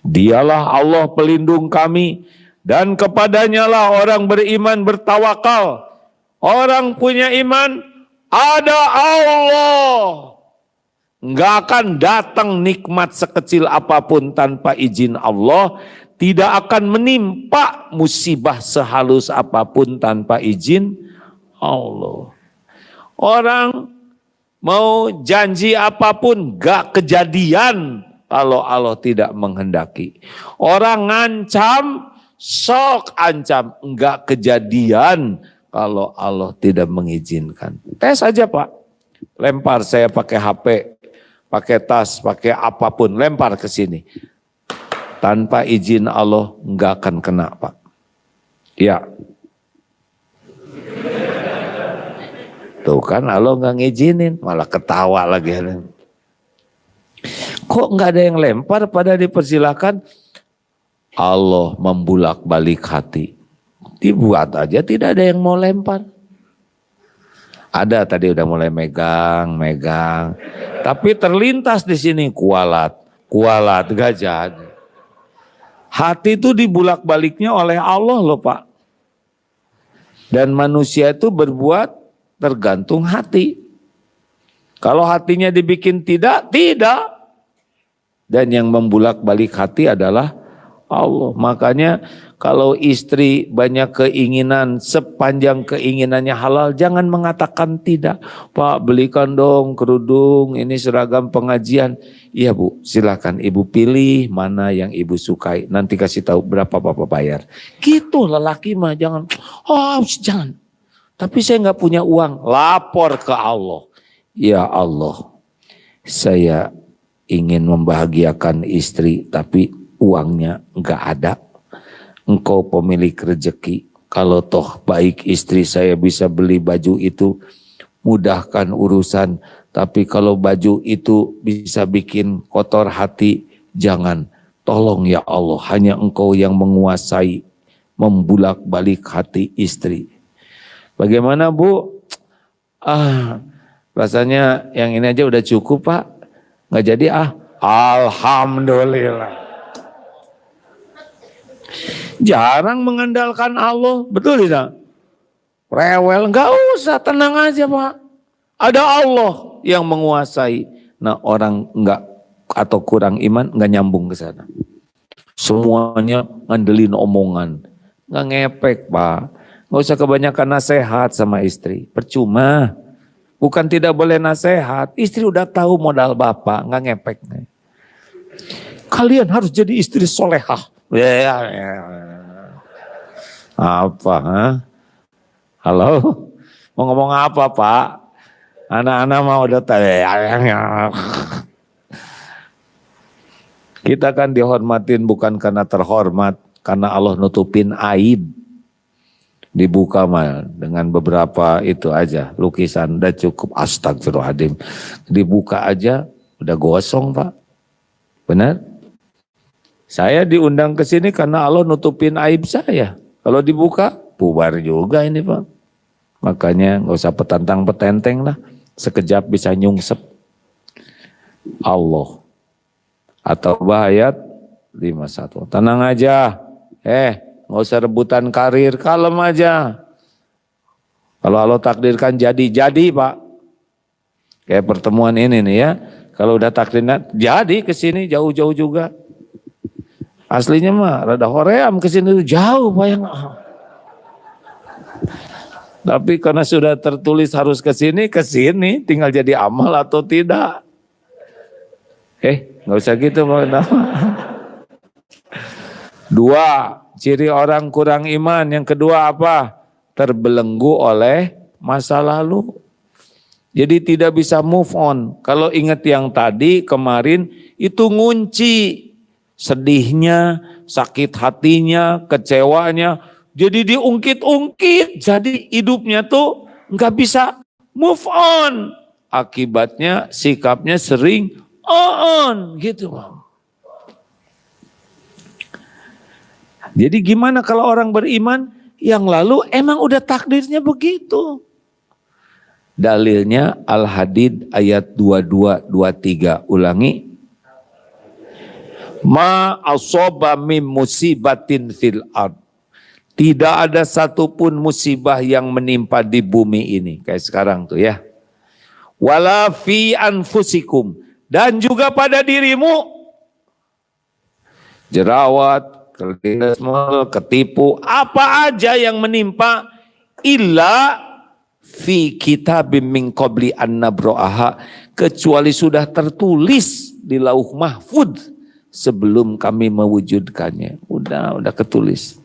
Dialah Allah pelindung kami dan kepadanya lah orang beriman bertawakal. Orang punya iman ada Allah. Enggak akan datang nikmat sekecil apapun tanpa izin Allah. Tidak akan menimpa musibah sehalus apapun tanpa izin Allah. Orang mau janji apapun enggak kejadian kalau Allah tidak menghendaki. Orang ngancam, sok ancam, enggak kejadian kalau Allah tidak mengizinkan. Tes aja Pak, lempar saya pakai HP, pakai tas, pakai apapun, lempar ke sini. Tanpa izin Allah enggak akan kena Pak. Ya. Tuh kan Allah enggak ngizinin, malah ketawa lagi. Kok nggak ada yang lempar, pada dipersilakan? Allah membulak-balik hati. Dibuat aja tidak ada yang mau lempar. Ada tadi udah mulai megang. Tapi terlintas di sini kualat gak jadi. Hati itu dibulak-baliknya oleh Allah loh Pak. Dan manusia itu berbuat tergantung hati. Kalau hatinya dibikin tidak. Dan yang membulak-balik hati adalah Allah. Makanya kalau istri banyak keinginan, sepanjang keinginannya halal, jangan mengatakan tidak. Pak, belikan dong kerudung, ini seragam pengajian. Iya Bu, silakan Ibu pilih mana yang Ibu sukai. Nanti kasih tahu berapa Bapak bayar. Gitu lelaki mah, jangan. Jangan. Tapi saya nggak punya uang, lapor ke Allah. Ya Allah, saya ingin membahagiakan istri tapi uangnya enggak ada. Engkau pemilik rezeki. Kalau toh baik istri saya bisa beli baju itu, mudahkan urusan. Tapi kalau baju itu bisa bikin kotor hati, jangan. Tolong ya Allah, hanya Engkau yang menguasai membulak-balik hati istri. Bagaimana Bu? Rasanya yang ini aja udah cukup Pak. Nggak jadi Alhamdulillah. Jarang mengandalkan Allah, betul tidak? Rewel, nggak usah, tenang aja Pak. Ada Allah yang menguasai. Nah orang nggak atau kurang iman nggak nyambung ke sana. Semuanya ngandelin omongan, nggak ngepek Pak. Nggak usah kebanyakan nasihat sama istri, percuma. Bukan tidak boleh nasihat, istri udah tahu modal bapak, nggak ngepek. Kalian harus jadi istri solehah. Apa? Halo? Mau ngomong apa Pak? Anak-anak mau udah Kita kan dihormatin bukan karena terhormat, karena Allah nutupin aib. Dibuka mal dengan beberapa itu aja lukisan udah cukup. Astagfirullahaladzim, dibuka aja udah gosong Pak. Benar? Saya diundang ke sini karena Allah nutupin aib saya. Kalau dibuka bubar juga ini Pak. Makanya nggak usah petantang-petenteng lah, sekejap bisa nyungsep. Allah atau ayat 51. Tenang aja, nggak usah rebutan karir, kalem aja. Kalau Allah takdirkan jadi Pak. Kayak pertemuan ini nih ya, kalau udah takdirnya jadi ke sini jauh-jauh juga. Aslinya mah rada hoream ke sini jauh Pak yang. Tapi karena sudah tertulis harus ke sini, tinggal jadi amal atau tidak. Nggak usah gitu Pak. Dua, ciri orang kurang iman. Yang kedua apa? Terbelenggu oleh masa lalu. Jadi tidak bisa move on. Kalau ingat yang tadi kemarin itu ngunci sedihnya, sakit hatinya, kecewanya. Jadi diungkit-ungkit, jadi hidupnya tuh nggak bisa move on. Akibatnya sikapnya sering on gitu. Jadi gimana kalau orang beriman yang lalu emang udah takdirnya begitu. Dalilnya Al-Hadid ayat 22-23. Ulangi. Ma asoba mim musibatin fil ard. Tidak ada satupun musibah yang menimpa di bumi ini. Kayak sekarang tuh ya. Wala fi anfusikum. Dan juga pada dirimu. Jerawat, kelainan, ketipu. Apa aja yang menimpa. Illa fi kitabim min qabli an nabra'aha. Kecuali sudah tertulis di lauh mahfud. Sebelum kami mewujudkannya. Udah ketulis.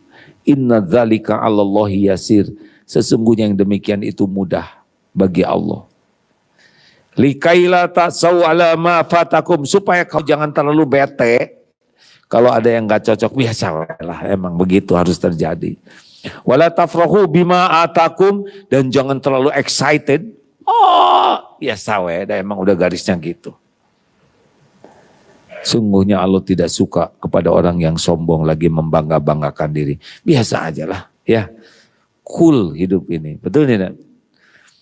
Inna dzalika 'alallahi yasir. Sesungguhnya yang demikian itu mudah bagi Allah. Likaila ta'sau 'ala ma fatakum, supaya kau jangan terlalu bete kalau ada yang enggak cocok. Biasalah, emang begitu harus terjadi. Wala tafrahu bima atakum, dan jangan terlalu excited. Biasa emang udah garisnya gitu. Sungguhnya Allah tidak suka kepada orang yang sombong lagi membangga-banggakan diri. Biasa aja lah ya. Cool hidup ini. Betul tidak?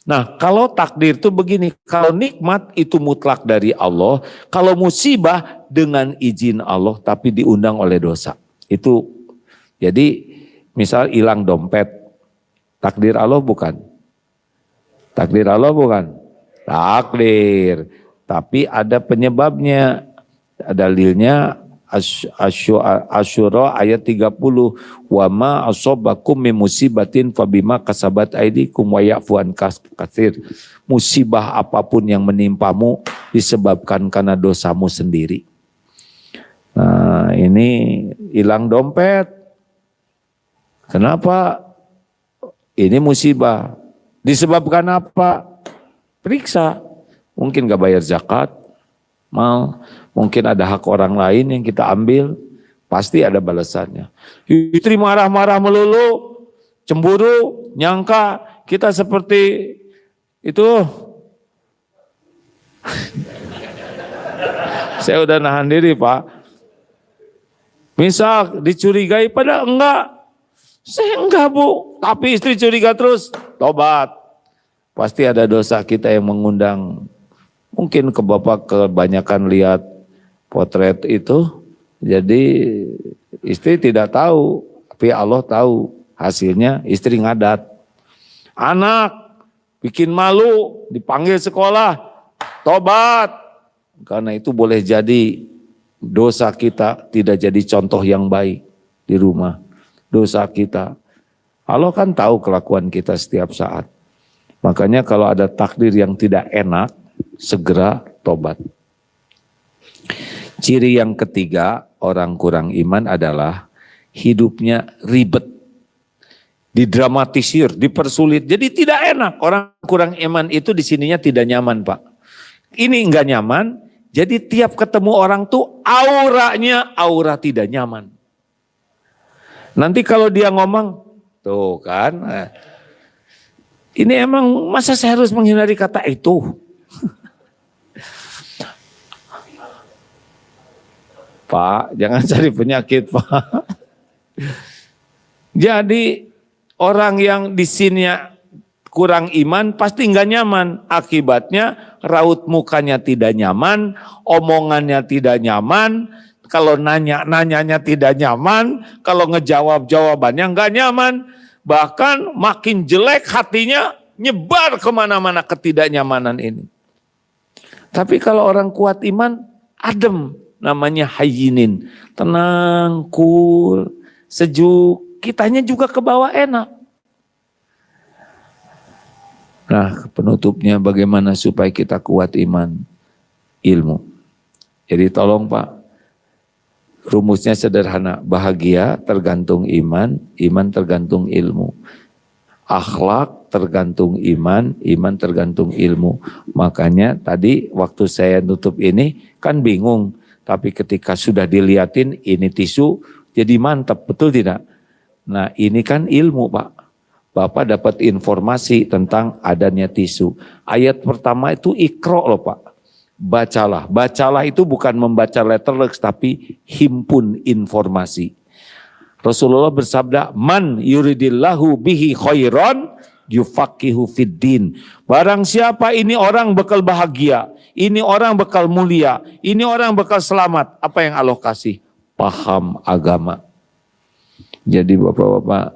Nah kalau takdir itu begini. Kalau nikmat itu mutlak dari Allah. Kalau musibah dengan izin Allah tapi diundang oleh dosa. Itu jadi misal hilang dompet. Takdir Allah bukan? Takdir Allah bukan? Takdir. Tapi ada penyebabnya. Dalilnya Asyura ayat 30. Wa ma asobakum min musibatin fabima kasabat aidikum wa ya'fu an katsir. Musibah apapun yang menimpamu disebabkan karena dosamu sendiri. Nah, ini hilang dompet. Kenapa? Ini musibah. Disebabkan apa? Periksa. Mungkin gak bayar zakat. Mungkin ada hak orang lain yang kita ambil, pasti ada balasannya. Istri marah-marah melulu, cemburu, nyangka kita seperti itu. Saya udah nahan diri Pak. Misal dicurigai, padahal enggak. Saya enggak Bu, tapi istri curiga terus, tobat. Pasti ada dosa kita yang mengundang. Mungkin ke bapak kebanyakan lihat potret itu, jadi istri tidak tahu, tapi Allah tahu. Hasilnya istri ngadat. Anak bikin malu, dipanggil sekolah, tobat. Karena itu boleh jadi dosa kita tidak jadi contoh yang baik di rumah. Dosa kita. Allah kan tahu kelakuan kita setiap saat. Makanya kalau ada takdir yang tidak enak, segera tobat. Ciri yang ketiga orang kurang iman adalah hidupnya ribet, didramatisir, dipersulit, jadi tidak enak. Orang kurang iman itu di sininya tidak nyaman Pak. Ini enggak nyaman, jadi tiap ketemu orang tuh auranya aura tidak nyaman. Nanti kalau dia ngomong, tuh kan, ini emang masa saya harus menghindari kata itu? Pak, jangan cari penyakit Pak. Jadi orang yang di sini kurang iman pasti nggak nyaman. Akibatnya raut mukanya tidak nyaman, omongannya tidak nyaman, Kalau nanyanya tidak nyaman, kalau ngejawab jawabannya nggak nyaman, bahkan makin jelek hatinya, nyebar kemana-mana ketidaknyamanan ini. Tapi kalau orang kuat iman, adem, namanya hayyinin, tenang, cool, sejuk, kitanya juga ke bawah enak. Nah, penutupnya bagaimana supaya kita kuat iman? Ilmu. Jadi tolong Pak, rumusnya sederhana, bahagia tergantung iman, iman tergantung ilmu. Akhlak tergantung iman, iman tergantung ilmu. Makanya tadi waktu saya nutup ini kan bingung, tapi ketika sudah diliatin ini tisu jadi mantap, betul tidak? Nah ini kan ilmu Pak. Bapak dapat informasi tentang adanya tisu. Ayat pertama itu ikro loh Pak. Bacalah. Bacalah itu bukan membaca letterleks tapi himpun informasi. Rasulullah bersabda, man yuridillahu bihi khairan yufaqihu fiddin. Barang siapa ini orang bakal bahagia, ini orang bakal mulia, ini orang bakal selamat. Apa yang Allah kasih? Paham agama. Jadi bapak-bapak,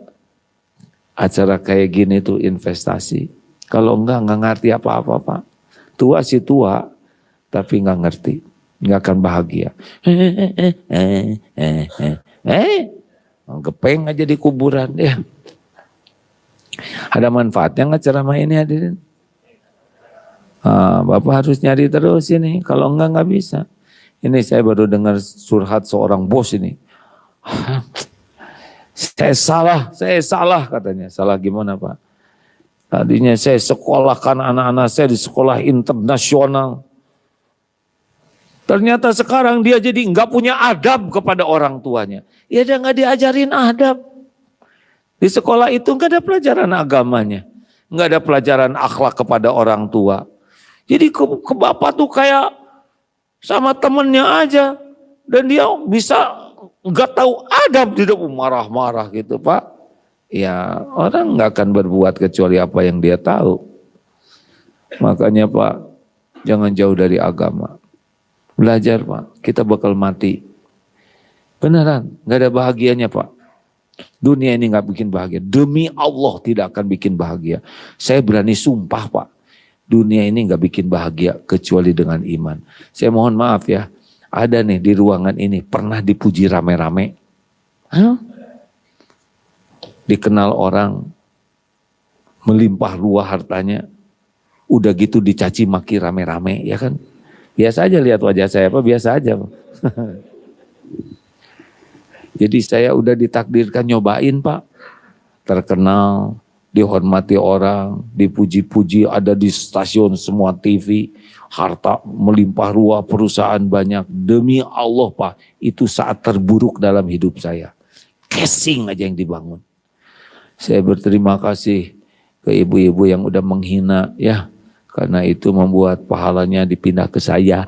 acara kayak gini tuh investasi. Kalau enggak ngerti apa-apa Pak. Tua sih tua, tapi enggak ngerti. Enggak akan bahagia. Gepeng aja di kuburan. Ya. Ada manfaatnya nggak ceramah ini hadirin? Bapak harus nyari terus ini. Kalau enggak bisa. Ini saya baru dengar surhat seorang bos ini. Saya salah katanya. Salah gimana Pak? Tadinya saya sekolahkan anak-anak saya di sekolah internasional. Ternyata sekarang dia jadi nggak punya adab kepada orang tuanya. Ya dia nggak diajarin adab. Di sekolah itu nggak ada pelajaran agamanya. Nggak ada pelajaran akhlak kepada orang tua. Jadi ke bapak tuh kayak sama temennya aja. Dan dia bisa nggak tahu adab, tidak marah-marah gitu Pak. Ya orang nggak akan berbuat kecuali apa yang dia tahu. Makanya Pak, jangan jauh dari agama. Belajar Pak, kita bakal mati. Beneran, nggak ada bahagianya Pak. Dunia ini nggak bikin bahagia. Demi Allah tidak akan bikin bahagia. Saya berani sumpah Pak, dunia ini nggak bikin bahagia kecuali dengan iman. Saya mohon maaf ya. Ada nih di ruangan ini pernah dipuji rame-rame. Dikenal orang, melimpah ruah hartanya. Udah gitu dicaci maki rame-rame, ya kan? Biasa aja lihat wajah saya, Pak, biasa aja. Pak. Jadi saya udah ditakdirkan nyobain Pak. Terkenal, dihormati orang, dipuji-puji, ada di stasiun semua TV. Harta melimpah ruah, perusahaan banyak. Demi Allah Pak, itu saat terburuk dalam hidup saya. Casing aja yang dibangun. Saya berterima kasih ke ibu-ibu yang udah menghina ya. Karena itu membuat pahalanya dipindah ke saya.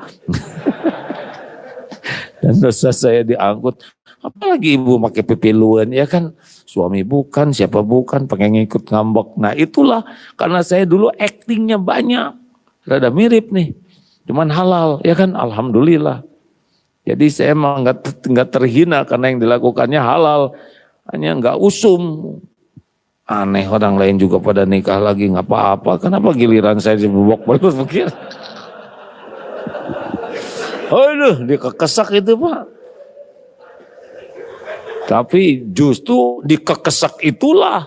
Dan dosa saya diangkut. Apalagi ibu pakai pipiluan ya kan. Suami bukan, siapa bukan, pengen ngikut ngambek. Nah itulah karena saya dulu actingnya banyak. Rada mirip nih, cuman halal ya kan, alhamdulillah. Jadi saya emang nggak terhina karena yang dilakukannya halal, hanya nggak usum. Aneh orang lain juga pada nikah lagi nggak apa-apa, kenapa giliran saya dibobok belur pikir? Aduh, dikekesak itu Pak. Tapi justru dikekesak itulah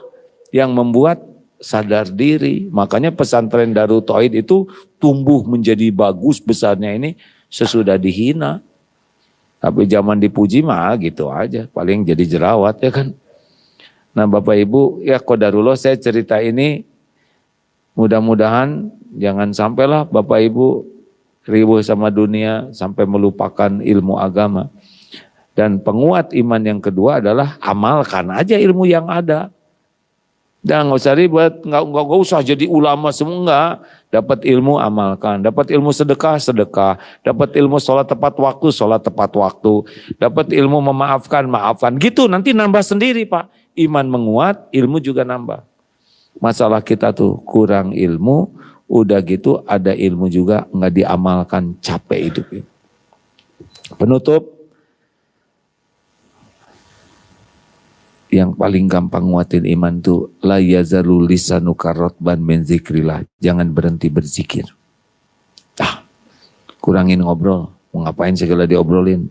yang membuat sadar diri. Makanya pesantren Darut Tauhid itu tumbuh menjadi bagus besarnya ini sesudah dihina. Tapi zaman dipuji mah gitu aja, paling jadi jerawat ya kan. Nah Bapak Ibu, ya qadarullah saya cerita ini mudah-mudahan jangan sampailah Bapak Ibu ribuh sama dunia sampai melupakan ilmu agama. Dan penguat iman yang kedua adalah amalkan aja ilmu yang ada. Dan nggak usah ribet, nggak usah jadi ulama semua, enggak. Dapat ilmu amalkan, dapat ilmu sedekah, dapat ilmu sholat tepat waktu, dapat ilmu memaafkan, gitu nanti nambah sendiri Pak. Iman menguat, ilmu juga nambah. Masalah kita tuh kurang ilmu, udah gitu ada ilmu juga nggak diamalkan, capek hidup. Penutup, yang paling gampang nguatin iman tuh la yazalu lisanuka ratban min zikrillah. Jangan berhenti berzikir. Kurangin ngobrol. Mau ngapain segala diobrolin?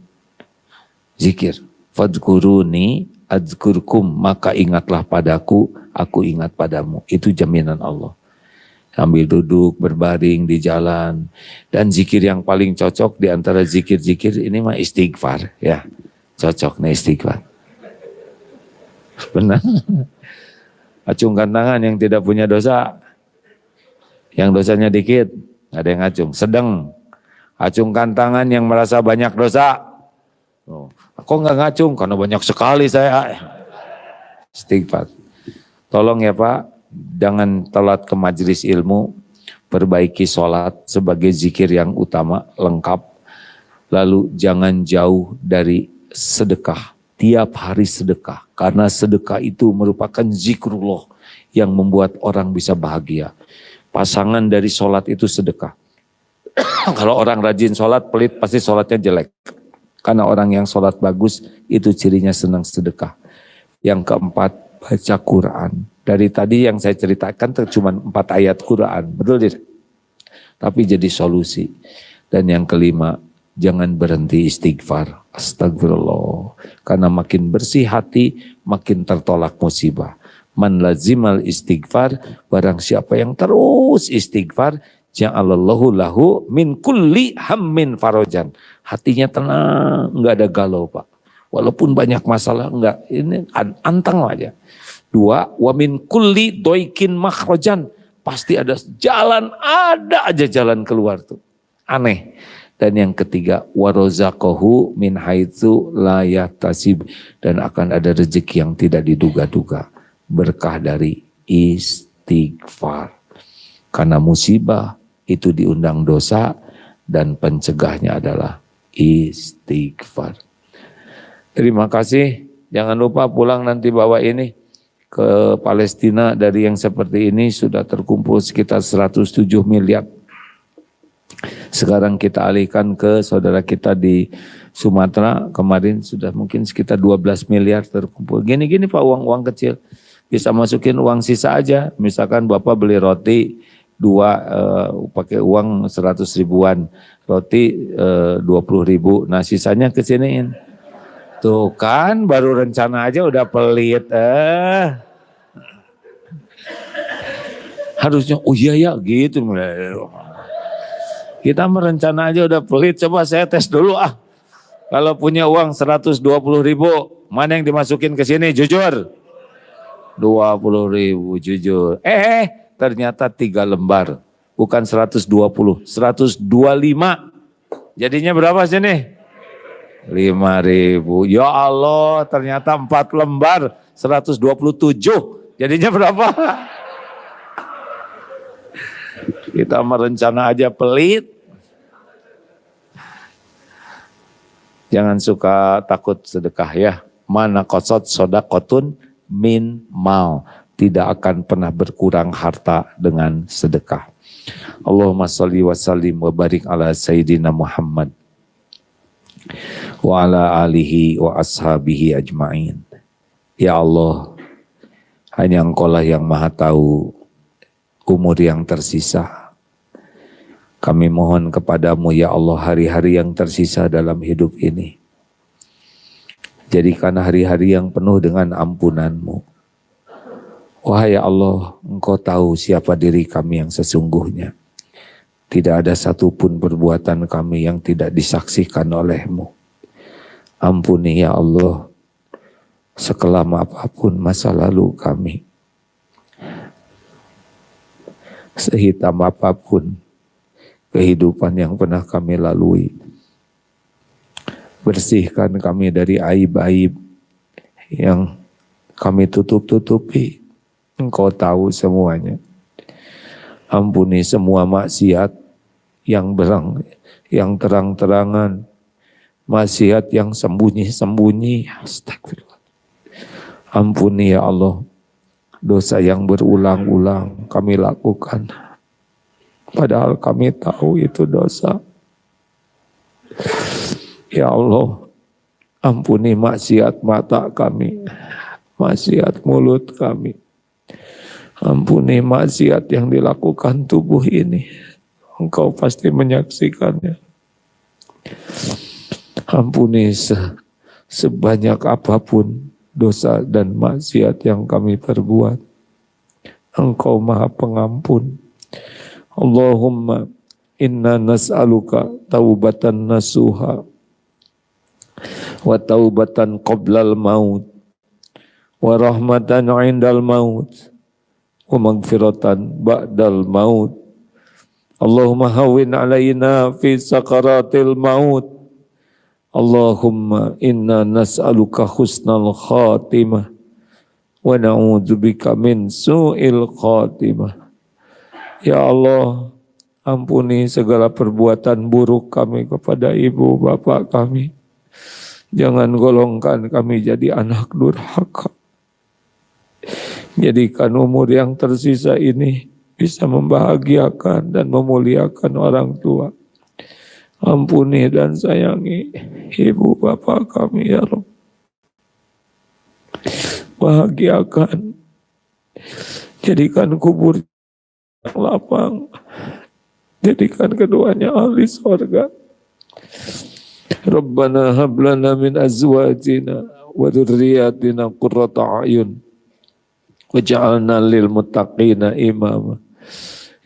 Zikir. Fadkuruni adzkurkum, maka ingatlah padaku, aku ingat padamu. Itu jaminan Allah. Sambil duduk, berbaring di jalan. Dan zikir yang paling cocok di antara zikir-zikir ini mah istighfar. Ya, cocok nih istighfar. Benar. Acungkan tangan yang tidak punya dosa. Yang dosanya dikit, ada yang acung. Sedang. Acungkan tangan yang merasa banyak dosa. Oh, aku nggak ngacung karena banyak sekali saya. Istighfar. Tolong ya Pak, jangan telat ke majelis ilmu. Perbaiki sholat sebagai zikir yang utama, lengkap. Lalu jangan jauh dari sedekah. Tiap hari sedekah. Karena sedekah itu merupakan zikrullah yang membuat orang bisa bahagia. Pasangan dari sholat itu sedekah. Kalau orang rajin sholat, pelit pasti sholatnya jelek. Karena orang yang sholat bagus, itu cirinya senang sedekah. Yang keempat, baca Quran. Dari tadi yang saya ceritakan cuma 4 ayat Quran. Betul tidak? Tapi jadi solusi. Dan yang kelima, jangan berhenti istighfar. Astagfirullah. Karena makin bersih hati, makin tertolak musibah. Man lazimal istighfar, barang siapa yang terus istighfar, ja'alallahu lahu min kulli hammin farajan. Hatinya tenang, enggak ada galau Pak. Walaupun banyak masalah, enggak, ini anteng aja. 2, wa min kulli doikin makhrajan. Pasti ada jalan, ada aja jalan keluar tuh. Aneh. Dan yang ketiga, wa rozaqahu min haitsu la yahtasib. Dan akan ada rezeki yang tidak diduga-duga. Berkah dari istighfar. Karena musibah itu diundang dosa dan pencegahnya adalah istighfar. Terima kasih. Jangan lupa pulang nanti bawa ini ke Palestina. Dari yang seperti ini sudah terkumpul sekitar 107 miliar. Sekarang kita alihkan ke saudara kita di Sumatera. Kemarin sudah mungkin sekitar 12 miliar terkumpul. Gini-gini Pak, uang-uang kecil. Bisa masukin uang sisa aja. Misalkan Bapak beli roti 2 pakai uang 100 ribuan, roti 20 ribu, nah sisanya kesiniin. Tuh kan baru rencana aja udah pelit. Harusnya oh iya ya gitu. Kita merencana aja udah pelit. Coba saya tes dulu Kalau punya uang 120 ribu, mana yang dimasukin ke sini jujur? 20 ribu jujur. Ternyata 3 lembar. Bukan 120, 125. Jadinya berapa sini? 5.000. Ya Allah, ternyata 4 lembar 127. Jadinya berapa? Kita merencana aja pelit. Jangan suka takut sedekah ya. Mana qasad sodakotun min mal. Tidak akan pernah berkurang harta dengan sedekah. Allahumma salli wa sallim wa barik ala Sayyidina Muhammad wa ala alihi wa ashabihi ajma'in. Ya Allah, hanya Engkau lah yang maha tahu umur yang tersisa. Kami mohon kepadamu ya Allah, hari-hari yang tersisa dalam hidup ini, jadikan hari-hari yang penuh dengan ampunan-Mu. Wahai Allah, Engkau tahu siapa diri kami yang sesungguhnya. Tidak ada satupun perbuatan kami yang tidak disaksikan oleh-Mu. Ampuni ya Allah, sekelam apapun masa lalu kami. Sehitam apapun kehidupan yang pernah kami lalui. Bersihkan kami dari aib-aib yang kami tutup-tutupi. Engkau tahu semuanya. Ampuni semua maksiat yang terang-terangan, maksiat yang sembunyi-sembunyi. Astagfirullah. Ampuni ya Allah, dosa yang berulang-ulang kami lakukan. Padahal kami tahu itu dosa. Ya Allah, ampuni maksiat mata kami. maksiat mulut kami. Ampuni maksiat yang dilakukan tubuh ini. Engkau pasti menyaksikannya. Ampuni sebanyak apapun dosa dan maksiat yang kami perbuat. Engkau Maha Pengampun. Allahumma inna nas'aluka taubatan nasuha wa taubatan qoblal maut wa rahmatan indal maut wa magfiratan ba'dal maut. Allahumma hawwin alaina fi sakaratil maut. Allahumma inna nas'aluka husnal khatimah wa na'udzubika min su'il khatimah. Ya Allah, ampuni segala perbuatan buruk kami kepada ibu bapak kami. Jangan golongkan kami jadi anak durhaka. Jadikan umur yang tersisa ini bisa membahagiakan dan memuliakan orang tua. Ampuni dan sayangi ibu bapak kami ya Rabb. Bahagiakan. Jadikan kubur yang lapang. Jadikan keduanya ahli surga. Rabbana hab lana min azwajina wa dzurriyyatina qurrata a'yun waj'alna lil muttaqina imama.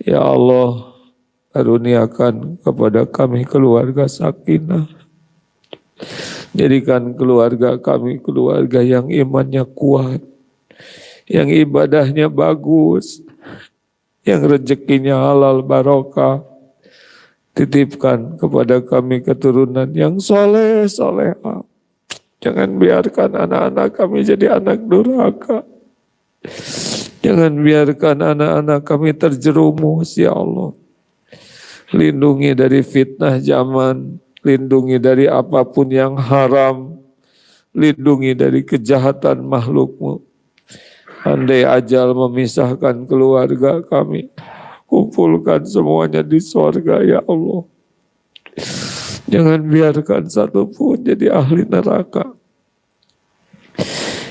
Ya Allah, karuniakan kepada kami keluarga sakinah. Jadikan keluarga kami keluarga yang imannya kuat, yang ibadahnya bagus, yang rezekinya halal barokah. Titipkan kepada kami keturunan yang soleh solehah. Jangan biarkan anak-anak kami jadi anak durhaka. Jangan biarkan anak-anak kami terjerumus ya Allah. Lindungi dari fitnah zaman, lindungi dari apapun yang haram, lindungi dari kejahatan makhluk-Mu. Andai ajal memisahkan keluarga kami, kumpulkan semuanya di sorga ya Allah. Jangan biarkan satu pun jadi ahli neraka.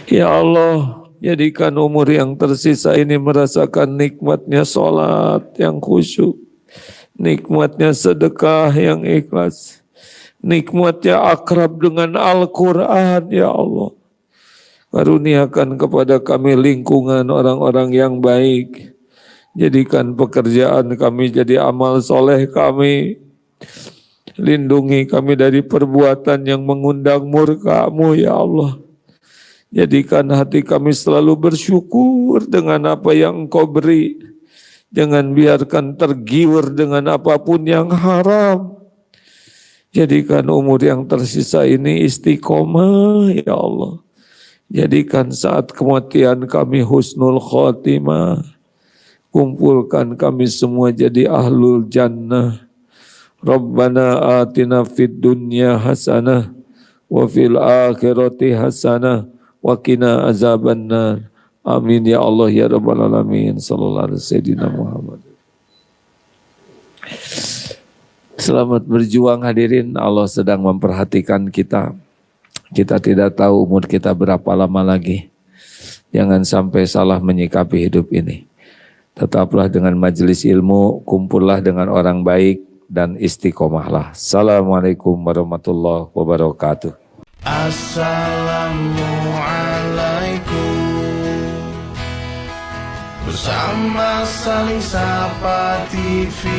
Ya Allah, jadikan umur yang tersisa ini merasakan nikmatnya sholat yang khusyuk, nikmatnya sedekah yang ikhlas, nikmatnya akrab dengan Al-Quran ya Allah. Karuniakan kepada kami lingkungan orang-orang yang baik. Jadikan pekerjaan kami jadi amal soleh kami. Lindungi kami dari perbuatan yang mengundang murka-Mu ya Allah. Jadikan hati kami selalu bersyukur dengan apa yang Engkau beri. Jangan biarkan tergiur dengan apapun yang haram. Jadikan umur yang tersisa ini istiqomah ya Allah. Jadikan saat kematian kami husnul khotimah. Kumpulkan kami semua jadi ahlul jannah. Rabbana atina fid dunya hasanah wa fil akhirati hasanah wa qina azabannar. Amin ya Allah ya rabbal alamin. Sallallahu alaihi wasallam Muhammad. Selamat berjuang hadirin. Allah sedang memperhatikan kita. Kita tidak tahu umur kita berapa lama lagi. Jangan sampai salah menyikapi hidup ini. Tetaplah dengan majelis ilmu, kumpullah dengan orang baik, dan istiqomahlah. Assalamualaikum warahmatullahi wabarakatuh. Assalamualaikum. Bersama Saling Sapa TV.